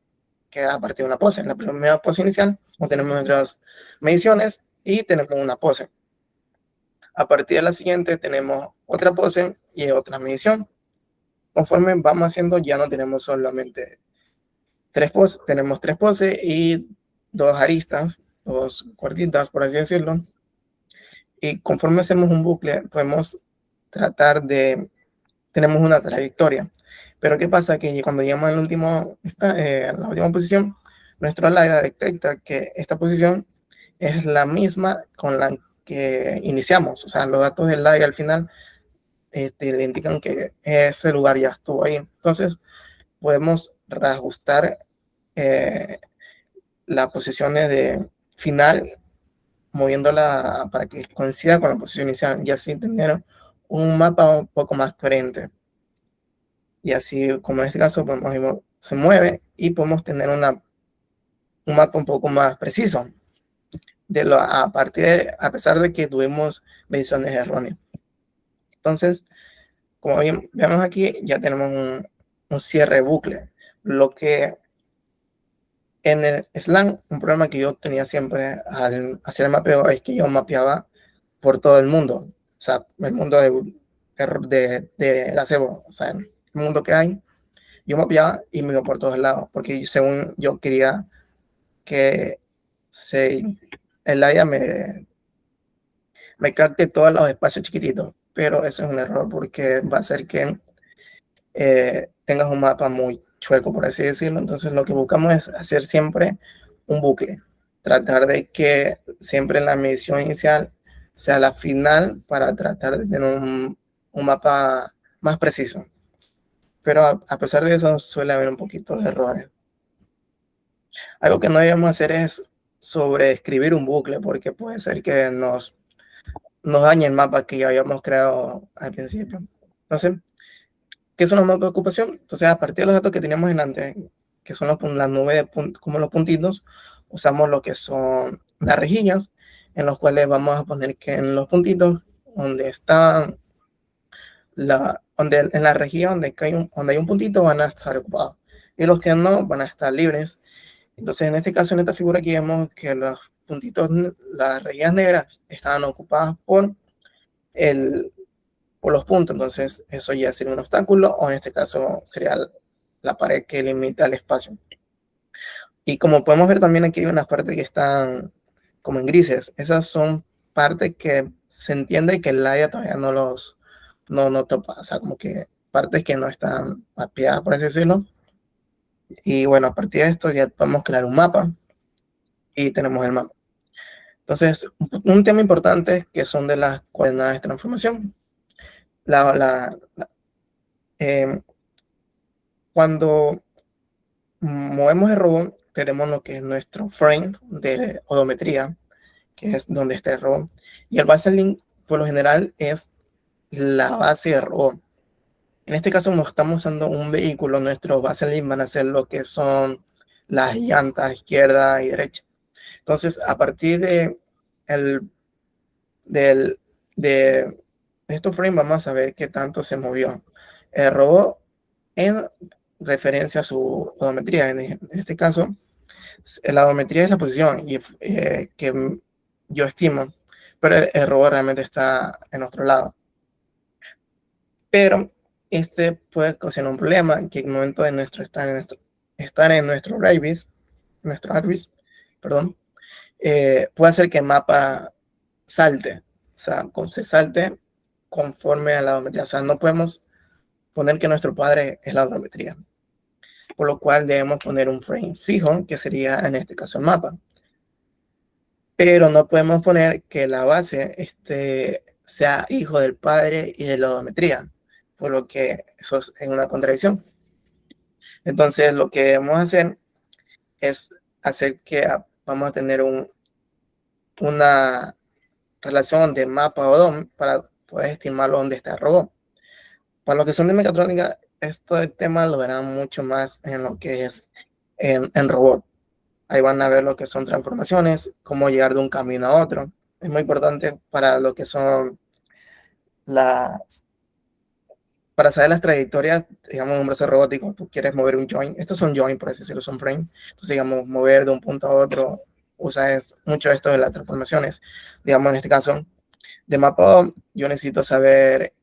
que a partir de una pose. En la primera pose inicial obtenemos nuestras mediciones y tenemos una pose. A partir de la siguiente tenemos otra pose y otra medición. Conforme vamos haciendo, ya no tenemos solamente tres poses, tenemos tres poses y dos aristas, dos cuartitas, por así decirlo. Y conforme hacemos un bucle, podemos tenemos una trayectoria. Pero ¿qué pasa? Que cuando llegamos a la última posición, nuestro LiDAR detecta que esta posición es la misma con la que iniciamos. O sea, los datos del LiDAR al final le indican que ese lugar ya estuvo ahí. Entonces, podemos reajustar las posiciones de final, moviéndola para que coincida con la posición inicial y así tener un mapa un poco más coherente. Y así, como en este caso, se mueve y podemos tener un mapa un poco más preciso, a pesar de que tuvimos mediciones erróneas. Entonces, como bien vemos aquí, ya tenemos un cierre bucle. Lo que en el SLAM, un problema que yo tenía siempre al hacer el mapeo es que yo mapeaba por todo el mundo. O sea, el mundo de gazebo, o sea, el mundo que hay. Yo mapeaba y me iba por todos lados, porque según yo quería que el área me capte todos los espacios chiquititos, pero eso es un error porque va a hacer que tengas un mapa muy chueco, por así decirlo. Entonces lo que buscamos es hacer siempre un bucle, tratar de que siempre la medición inicial sea la final para tratar de tener un mapa más preciso. Pero a pesar de eso suele haber un poquito de errores. Algo que no debemos hacer es sobreescribir un bucle, porque puede ser que nos dañe el mapa que ya habíamos creado al principio. Entonces, ¿qué son los mapas de ocupación? Entonces, a partir de los datos que teníamos delante, que son las nubes como los puntitos, usamos lo que son las rejillas, en los cuales vamos a poner que en los puntitos donde están en la rejilla donde hay un puntito van a estar ocupados y los que no van a estar libres. Entonces, en este caso, en esta figura aquí vemos que los puntitos, las rejillas negras estaban ocupadas por los puntos. Entonces, eso ya sería un obstáculo, o en este caso sería la pared que limita el espacio. Y como podemos ver también aquí hay unas partes que están como en grises. Esas son partes que se entiende que el área todavía no topa. O sea, como que partes que no están mapeadas, por así decirlo. Y bueno, a partir de esto ya podemos crear un mapa y tenemos el mapa. Entonces, un tema importante que son de las coordenadas de transformación. Cuando movemos el robot, tenemos lo que es nuestro frame de odometría, que es donde está el robot. Y el base link, por lo general, es la base del robot. En este caso, como estamos usando un vehículo, nuestros base link van a ser lo que son las llantas izquierda y derecha. Entonces, a partir de estos frames, vamos a ver qué tanto se movió el robot en referencia a su odometría. En este caso, la odometría es la posición que yo estimo, pero el robot realmente está en otro lado. Pero este puede ocasionar un problema que en el momento de estar en nuestro ARBIS, perdón, puede hacer que el mapa salte, o sea, se salte conforme a la odometría. O sea, no podemos poner que nuestro padre es la odometría, por lo cual debemos poner un frame fijo, que sería en este caso el mapa. Pero no podemos poner que la base sea hijo del padre y de la odometría, por lo que eso es una contradicción. Entonces, lo que debemos hacer es hacer que vamos a tener una relación de mapa o DOM para poder estimarlo dónde está el robot. Para los que son de mecatrónica, este tema lo verán mucho más en lo que es en robot. Ahí van a ver lo que son transformaciones, cómo llegar de un camino a otro. Es muy importante para lo que son para saber las trayectorias, digamos, un brazo robótico. Tú quieres mover un joint. Estos son joint, por así decirlo, son frame. Entonces, digamos, mover de un punto a otro, usa mucho esto de las transformaciones. Digamos, en este caso, de mapa, yo necesito saber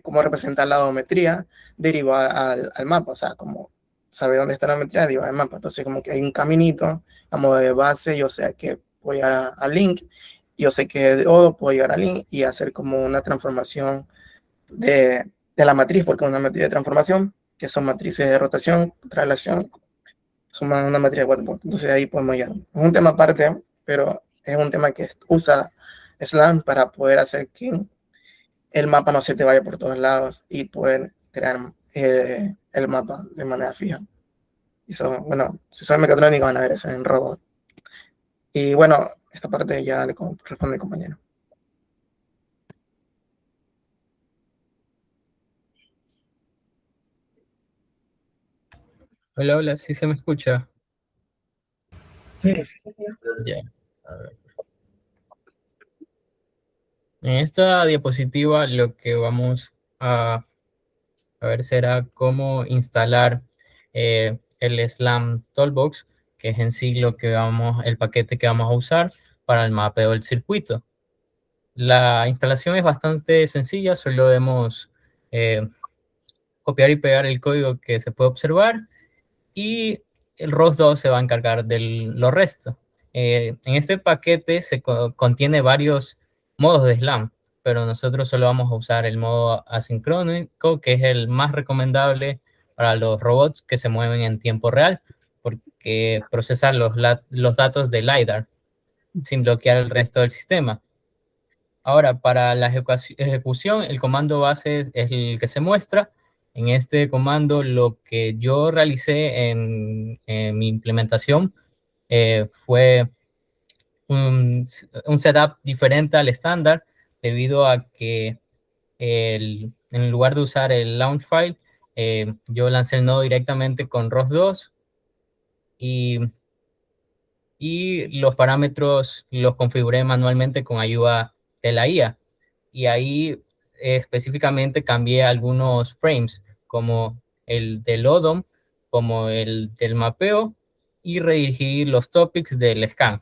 cómo representar la odometría derivada al mapa. O sea, como saber dónde está la odometría derivada al mapa. Entonces, como que hay un caminito, como de base, yo sé que voy a llegar a link, yo sé que de Odo puedo llegar a link y hacer como una transformación de la matriz, porque es una matriz de transformación, que son matrices de rotación, traslación, son una matriz de 4 puntos. Entonces ahí podemos llegar. Es un tema aparte, pero es un tema que usa SLAM para poder hacer que el mapa no se te vaya por todos lados y poder crear el mapa de manera fija. Y eso, bueno, si son mecatrónicos van a ver eso en robot. Y bueno, esta parte ya le responde el compañero. Hola, hola, ¿sí se me escucha? Sí. Ya, a ver. En esta diapositiva lo que vamos a ver será cómo instalar el SLAM Toolbox, que es en sí el paquete que vamos a usar para el mapeo del circuito. La instalación es bastante sencilla, solo debemos copiar y pegar el código que se puede observar y el ROS2 se va a encargar de lo resto. En este paquete se contiene varios modos de SLAM, pero nosotros solo vamos a usar el modo asincrónico, que es el más recomendable para los robots que se mueven en tiempo real, porque procesa los datos del LiDAR sin bloquear el resto del sistema. Ahora, para la ejecución, el comando base es el que se muestra. En este comando, lo que yo realicé en mi implementación fue un setup diferente al estándar, debido a que en lugar de usar el launch file, yo lancé el nodo directamente con ROS2 y los parámetros los configuré manualmente con ayuda de la IA. Y ahí específicamente cambié algunos frames, como el del ODOM, como el del mapeo, y redirigí los topics del scan.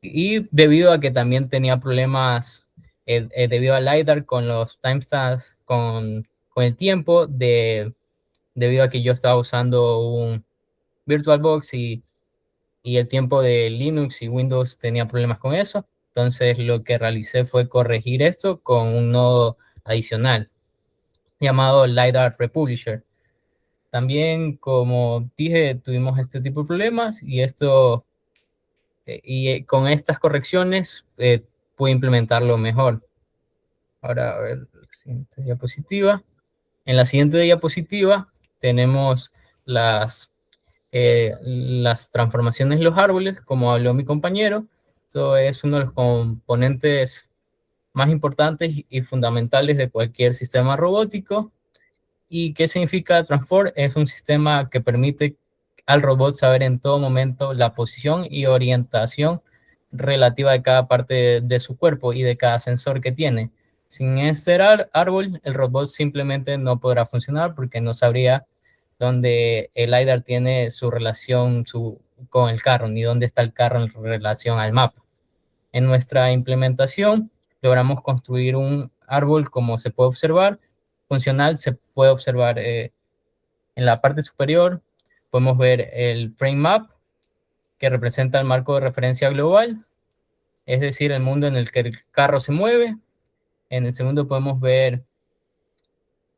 Y debido a que también tenía problemas debido al LiDAR con los timestamps, con el tiempo, debido a que yo estaba usando un VirtualBox y el tiempo de Linux y Windows tenía problemas con eso. Entonces lo que realicé fue corregir esto con un nodo adicional llamado LiDAR Republisher. También, como dije, tuvimos este tipo de problemas y con estas correcciones pude implementarlo mejor. Ahora, a ver, la siguiente diapositiva. En la siguiente diapositiva tenemos las transformaciones de los árboles, como habló mi compañero. Esto es uno de los componentes más importantes y fundamentales de cualquier sistema robótico. ¿Y qué significa Transform? Es un sistema que permite al robot saber en todo momento la posición y orientación relativa de cada parte de su cuerpo y de cada sensor que tiene. Sin este árbol, el robot simplemente no podrá funcionar porque no sabría dónde el LiDAR tiene su relación con el carro, ni dónde está el carro en relación al mapa. En nuestra implementación, logramos construir un árbol, como se puede observar, funcional. Se puede observar en la parte superior, podemos ver el frame map, que representa el marco de referencia global, es decir, el mundo en el que el carro se mueve. En el segundo podemos ver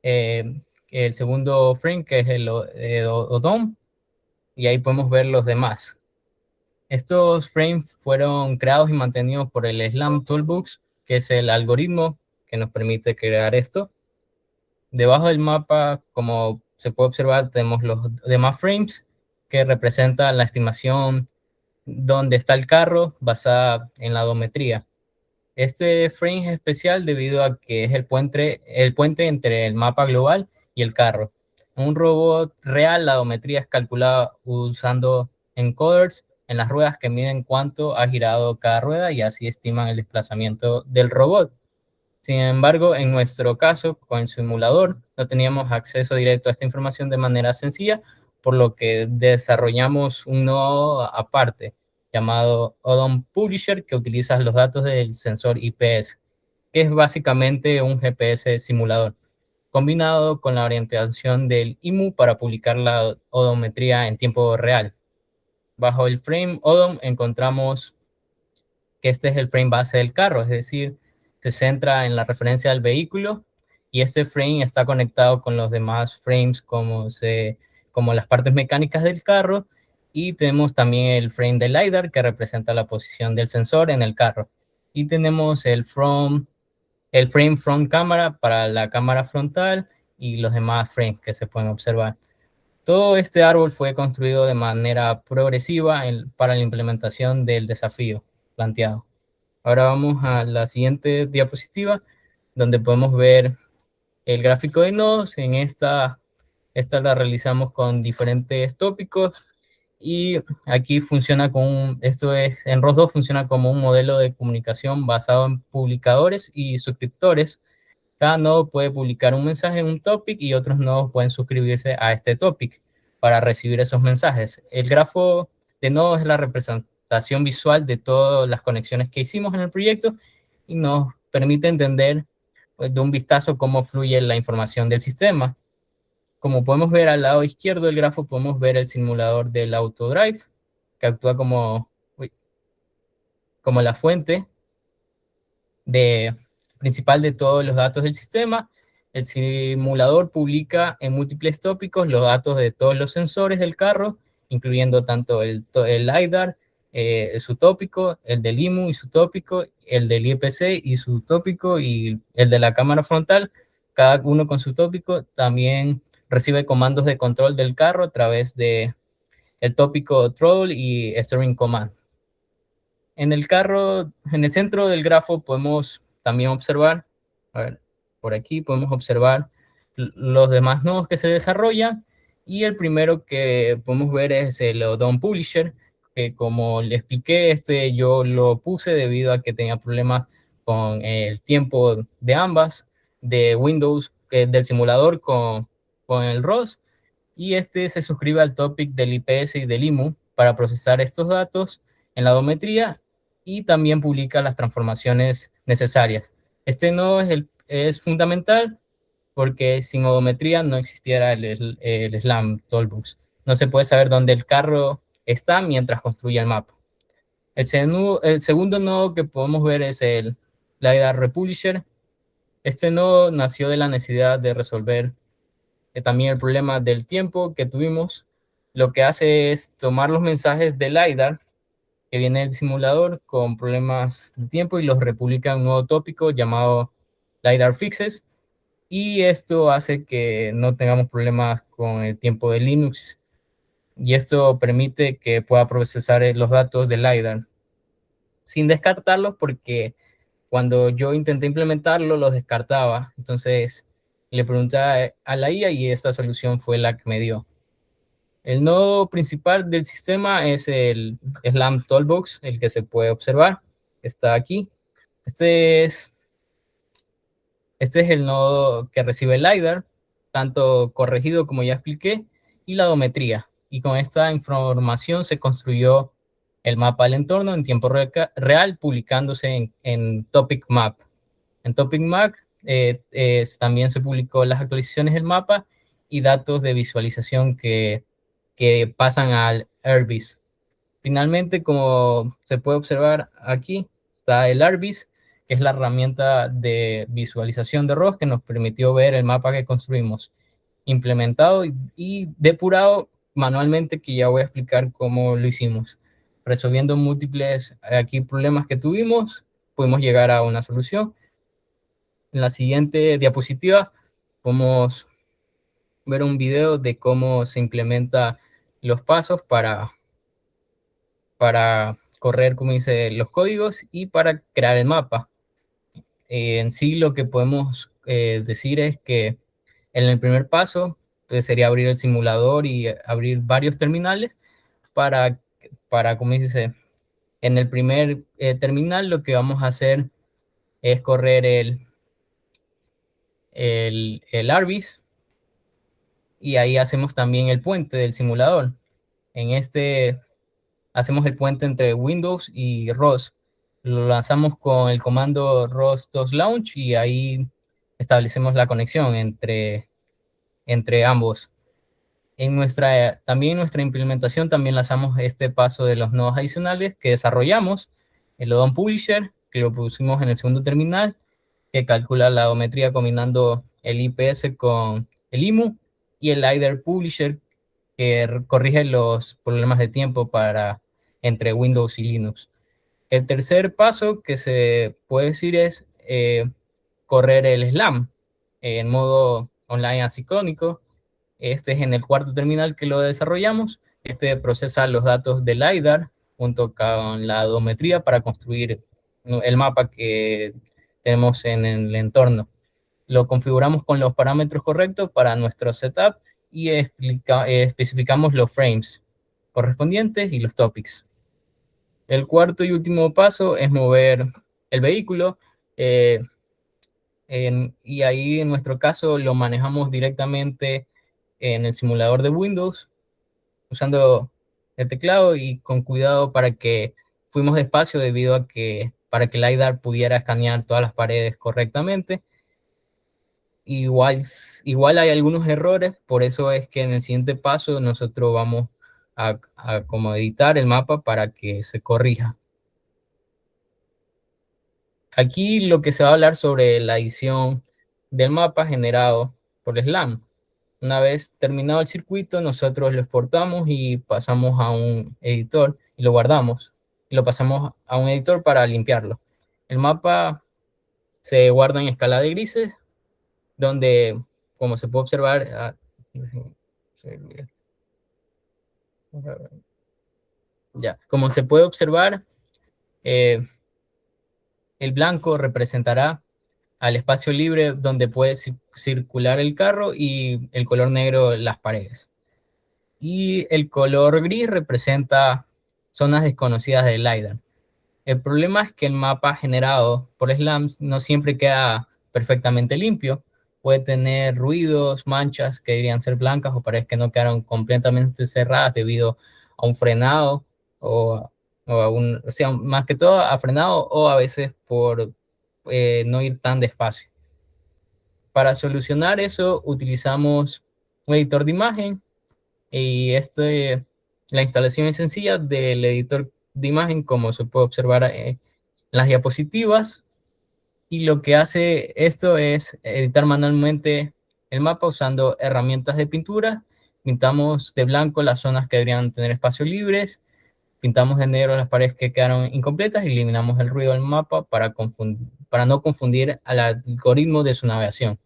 el segundo frame, que es el ODOM, y ahí podemos ver los demás. Estos frames fueron creados y mantenidos por el SLAM Toolbox, que es el algoritmo que nos permite crear esto. Debajo del mapa, como se puede observar, tenemos los demás frames, que representan la estimación donde está el carro basada en la odometría. Este frame es especial debido a que es el puente entre el mapa global y el carro. En un robot real, la odometría es calculada usando encoders en las ruedas que miden cuánto ha girado cada rueda y así estiman el desplazamiento del robot. Sin embargo, en nuestro caso, con el simulador, no teníamos acceso directo a esta información de manera sencilla, por lo que desarrollamos un nodo aparte llamado ODOM Publisher, que utiliza los datos del sensor IPS, que es básicamente un GPS simulador, combinado con la orientación del IMU para publicar la odometría en tiempo real. Bajo el frame ODOM encontramos que este es el frame base del carro, es decir, se centra en la referencia del vehículo y este frame está conectado con los demás frames como las partes mecánicas del carro, y tenemos también el frame del LiDAR que representa la posición del sensor en el carro, y tenemos el frame front camera para la cámara frontal y los demás frames que se pueden observar. Todo este árbol fue construido de manera progresiva para la implementación del desafío planteado. Ahora vamos a la siguiente diapositiva, donde podemos ver el gráfico de nodos. En esta la realizamos con diferentes tópicos, y aquí funciona en ROS2 funciona como un modelo de comunicación basado en publicadores y suscriptores. Cada nodo puede publicar un mensaje en un topic y otros nodos pueden suscribirse a este topic para recibir esos mensajes. El grafo de nodos es la representación visual de todas las conexiones que hicimos en el proyecto, y nos permite entender pues, de un vistazo cómo fluye la información del sistema. Como podemos ver al lado izquierdo del grafo, podemos ver el simulador del Autodrive, que actúa como la fuente principal de todos los datos del sistema. El simulador publica en múltiples tópicos los datos de todos los sensores del carro, incluyendo tanto el LiDAR, su tópico, el del IMU y su tópico, el del IPC y su tópico, y el de la cámara frontal, cada uno con su tópico. También recibe comandos de control del carro a través de el tópico Throttle y Steering Command. En el carro, en el centro del grafo podemos también observar, a ver, por aquí podemos observar los demás nodos que se desarrollan, y el primero que podemos ver es el Odon Publisher, que como le expliqué, yo lo puse debido a que tenía problemas con el tiempo de ambas, de Windows, del simulador con el ROS, y se suscribe al topic del IPS y del IMU para procesar estos datos en la odometría, y también publica las transformaciones necesarias. Este nodo es fundamental porque sin odometría no existiera el SLAM Toolbox. No se puede saber dónde el carro está mientras construye el mapa. El segundo nodo que podemos ver es el LiDAR Republisher. Este nodo nació de la necesidad de resolver también el problema del tiempo que tuvimos. Lo que hace es tomar los mensajes del LiDAR que viene del simulador con problemas de tiempo y los republica en un nuevo tópico llamado LiDAR Fixes, y esto hace que no tengamos problemas con el tiempo de Linux, y esto permite que pueda procesar los datos del LiDAR sin descartarlos, porque cuando yo intenté implementarlo los descartaba. Entonces le pregunté a la IA y esta solución fue la que me dio. El nodo principal del sistema es el SLAM Toolbox, el que se puede observar. Está aquí. Este es el nodo que recibe el LiDAR, tanto corregido como ya expliqué, y la odometría. Y con esta información se construyó el mapa del entorno en tiempo real, publicándose en Topic Map. En Topic Map también se publicó las actualizaciones del mapa y datos de visualización que pasan al AirVis. Finalmente, como se puede observar aquí, está el AirVis, que es la herramienta de visualización de ROS que nos permitió ver el mapa que construimos, implementado y depurado manualmente, que ya voy a explicar cómo lo hicimos. Resolviendo múltiples problemas que tuvimos, pudimos llegar a una solución. En la siguiente diapositiva podemos ver un video de cómo se implementa los pasos para correr, como dice, los códigos y para crear el mapa. En sí, lo que podemos decir es que en el primer paso sería abrir el simulador y abrir varios terminales para como dice, en el primer terminal lo que vamos a hacer es correr el ARVIS, y ahí hacemos también el puente del simulador. En hacemos el puente entre Windows y ROS. Lo lanzamos con el comando ROS-launch y ahí establecemos la conexión entre ambos. También en nuestra implementación también lanzamos este paso de los nodos adicionales que desarrollamos, el Odon Publisher, que lo pusimos en el segundo terminal, que calcula la odometría combinando el IPS con el IMU, y el LiDAR Publisher, que corrige los problemas de tiempo entre Windows y Linux. El tercer paso que se puede decir es correr el SLAM en modo online asincrónico. Este es en el cuarto terminal que lo desarrollamos. Procesa los datos del LiDAR junto con la odometría para construir el mapa que tenemos en el entorno. Lo configuramos con los parámetros correctos para nuestro setup y especificamos los frames correspondientes y los topics. El cuarto y último paso es mover el vehículo, y ahí en nuestro caso lo manejamos directamente en el simulador de Windows usando el teclado y con cuidado, para que fuimos despacio debido a que para que el LiDAR pudiera escanear todas las paredes correctamente. Igual hay algunos errores, por eso es que en el siguiente paso nosotros vamos a como editar el mapa para que se corrija. Aquí lo que se va a hablar sobre la edición del mapa generado por SLAM. Una vez terminado el circuito, nosotros lo exportamos y pasamos a un editor y lo guardamos. Y lo pasamos a un editor para limpiarlo. El mapa se guarda en escala de grises, donde, como se puede observar, como se puede observar, el blanco representará al espacio libre donde puede circular el carro y el color negro las paredes. Y el color gris representa zonas desconocidas del LiDAR. El problema es que el mapa generado por SLAM no siempre queda perfectamente limpio. Puede tener ruidos, manchas que deberían ser blancas o paredes que no quedaron completamente cerradas debido a un frenado o sea, más que todo a frenado o a veces por no ir tan despacio. Para solucionar eso utilizamos un editor de imagen y la instalación es sencilla del editor de imagen, como se puede observar en las diapositivas. Y lo que hace esto es editar manualmente el mapa usando herramientas de pintura. Pintamos de blanco las zonas que deberían tener espacios libres, pintamos de negro las paredes que quedaron incompletas y eliminamos el ruido del mapa para no confundir al algoritmo de su navegación.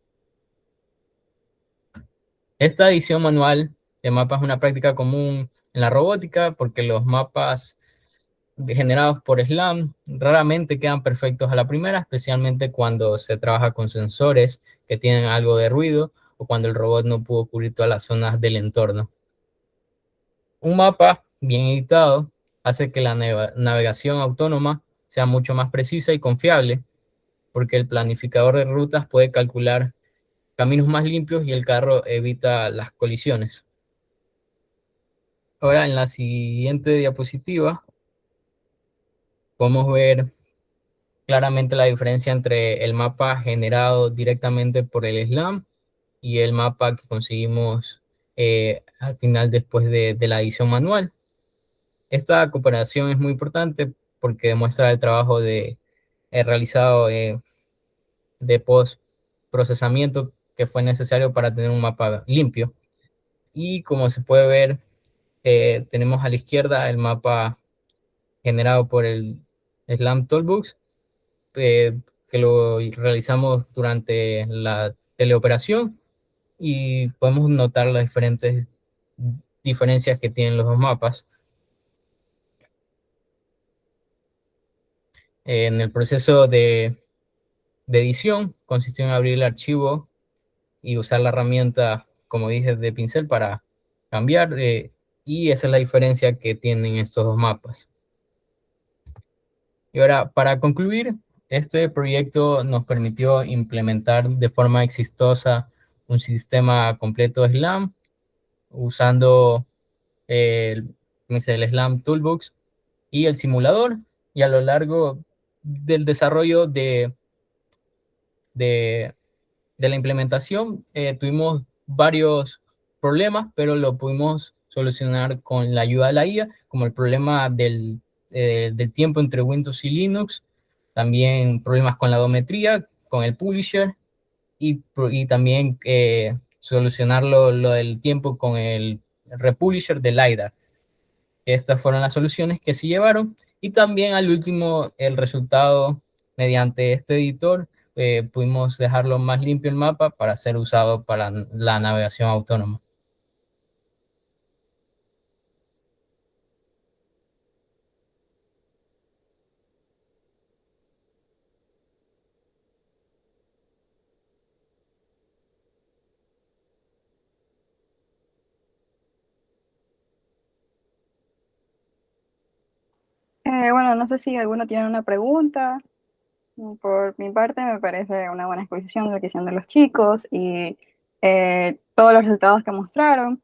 Esta edición manual de mapas es una práctica común en la robótica porque los mapas generados por SLAM raramente quedan perfectos a la primera, especialmente cuando se trabaja con sensores que tienen algo de ruido o cuando el robot no pudo cubrir todas las zonas del entorno. Un mapa bien editado hace que la navegación autónoma sea mucho más precisa y confiable, porque el planificador de rutas puede calcular caminos más limpios y el carro evita las colisiones. Ahora en la siguiente diapositiva podemos ver claramente la diferencia entre el mapa generado directamente por el SLAM y el mapa que conseguimos al final después de la edición manual. Esta comparación es muy importante porque demuestra el trabajo realizado de post-procesamiento que fue necesario para tener un mapa limpio. Y como se puede ver, tenemos a la izquierda el mapa generado por el SLAM Toolbox, que lo realizamos durante la teleoperación y podemos notar las diferentes diferencias que tienen los dos mapas. En el proceso de edición consistió en abrir el archivo y usar la herramienta, como dije, de pincel para cambiar, y esa es la diferencia que tienen estos dos mapas. Y ahora, para concluir, este proyecto nos permitió implementar de forma exitosa un sistema completo SLAM usando el SLAM Toolbox y el simulador, y a lo largo del desarrollo de la implementación tuvimos varios problemas, pero lo pudimos solucionar con la ayuda de la IA, como el problema del tiempo entre Windows y Linux, también problemas con la odometría, con el publisher, y también solucionar lo del tiempo con el republisher de LiDAR. Estas fueron las soluciones que se llevaron, y también al último el resultado mediante este editor pudimos dejarlo más limpio el mapa para ser usado para la navegación autónoma. Bueno, no sé si alguno tiene una pregunta. Por mi parte, me parece una buena exposición de lo que hicieron los chicos y todos los resultados que mostraron.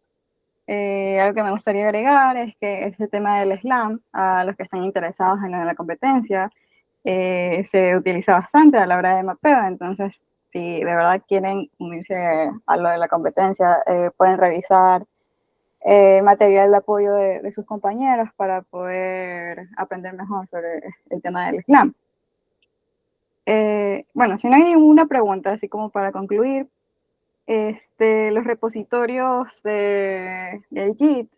Algo que me gustaría agregar es que ese tema del SLAM, a los que están interesados en la competencia, se utiliza bastante a la hora de mapeo. Entonces, si de verdad quieren unirse a lo de la competencia, pueden revisar material de apoyo de sus compañeros para poder aprender mejor sobre el tema del Islam. Bueno, si no hay ninguna pregunta, así como para concluir, los repositorios del JIT,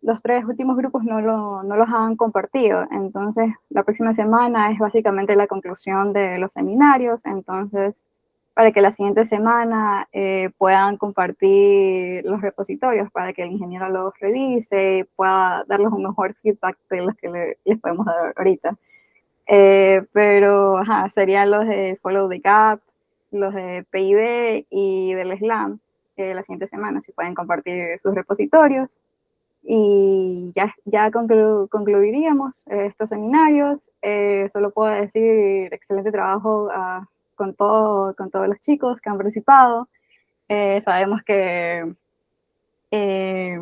los tres últimos grupos no los han compartido. Entonces, la próxima semana es básicamente la conclusión de los seminarios. Entonces, para que la siguiente semana puedan compartir los repositorios, para que el ingeniero los revise y pueda darles un mejor feedback de los que les podemos dar ahorita. Pero ajá, serían los de Follow the Gap, los de PID y del SLAM, la siguiente semana, si pueden compartir sus repositorios. Y ya concluiríamos estos seminarios. Solo puedo decir excelente trabajo con todos los chicos que han participado. Sabemos que eh,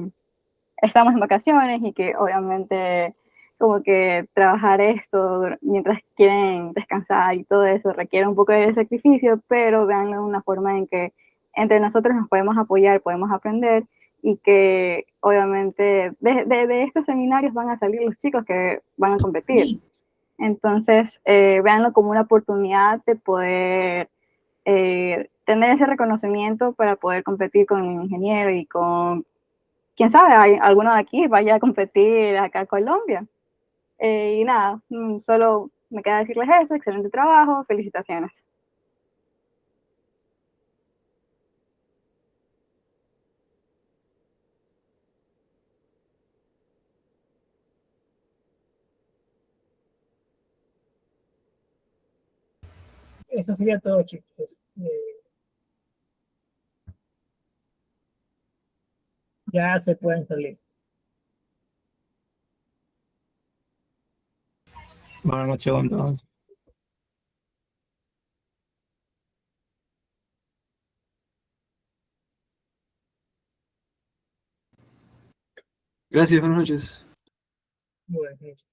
estamos en vacaciones y que obviamente como que trabajar esto mientras quieren descansar y todo eso requiere un poco de sacrificio, pero veanlo de una forma en que entre nosotros nos podemos apoyar, podemos aprender, y que obviamente de estos seminarios van a salir los chicos que van a competir. Entonces, véanlo como una oportunidad de poder tener ese reconocimiento para poder competir con el ingeniero y con, quién sabe, hay alguno de aquí vaya a competir acá en Colombia. Y nada, solo me queda decirles eso, excelente trabajo, felicitaciones. Eso sería todo, chicos. Ya se pueden salir. Buenas noches, entonces. Gracias, buenas noches. Buenas noches.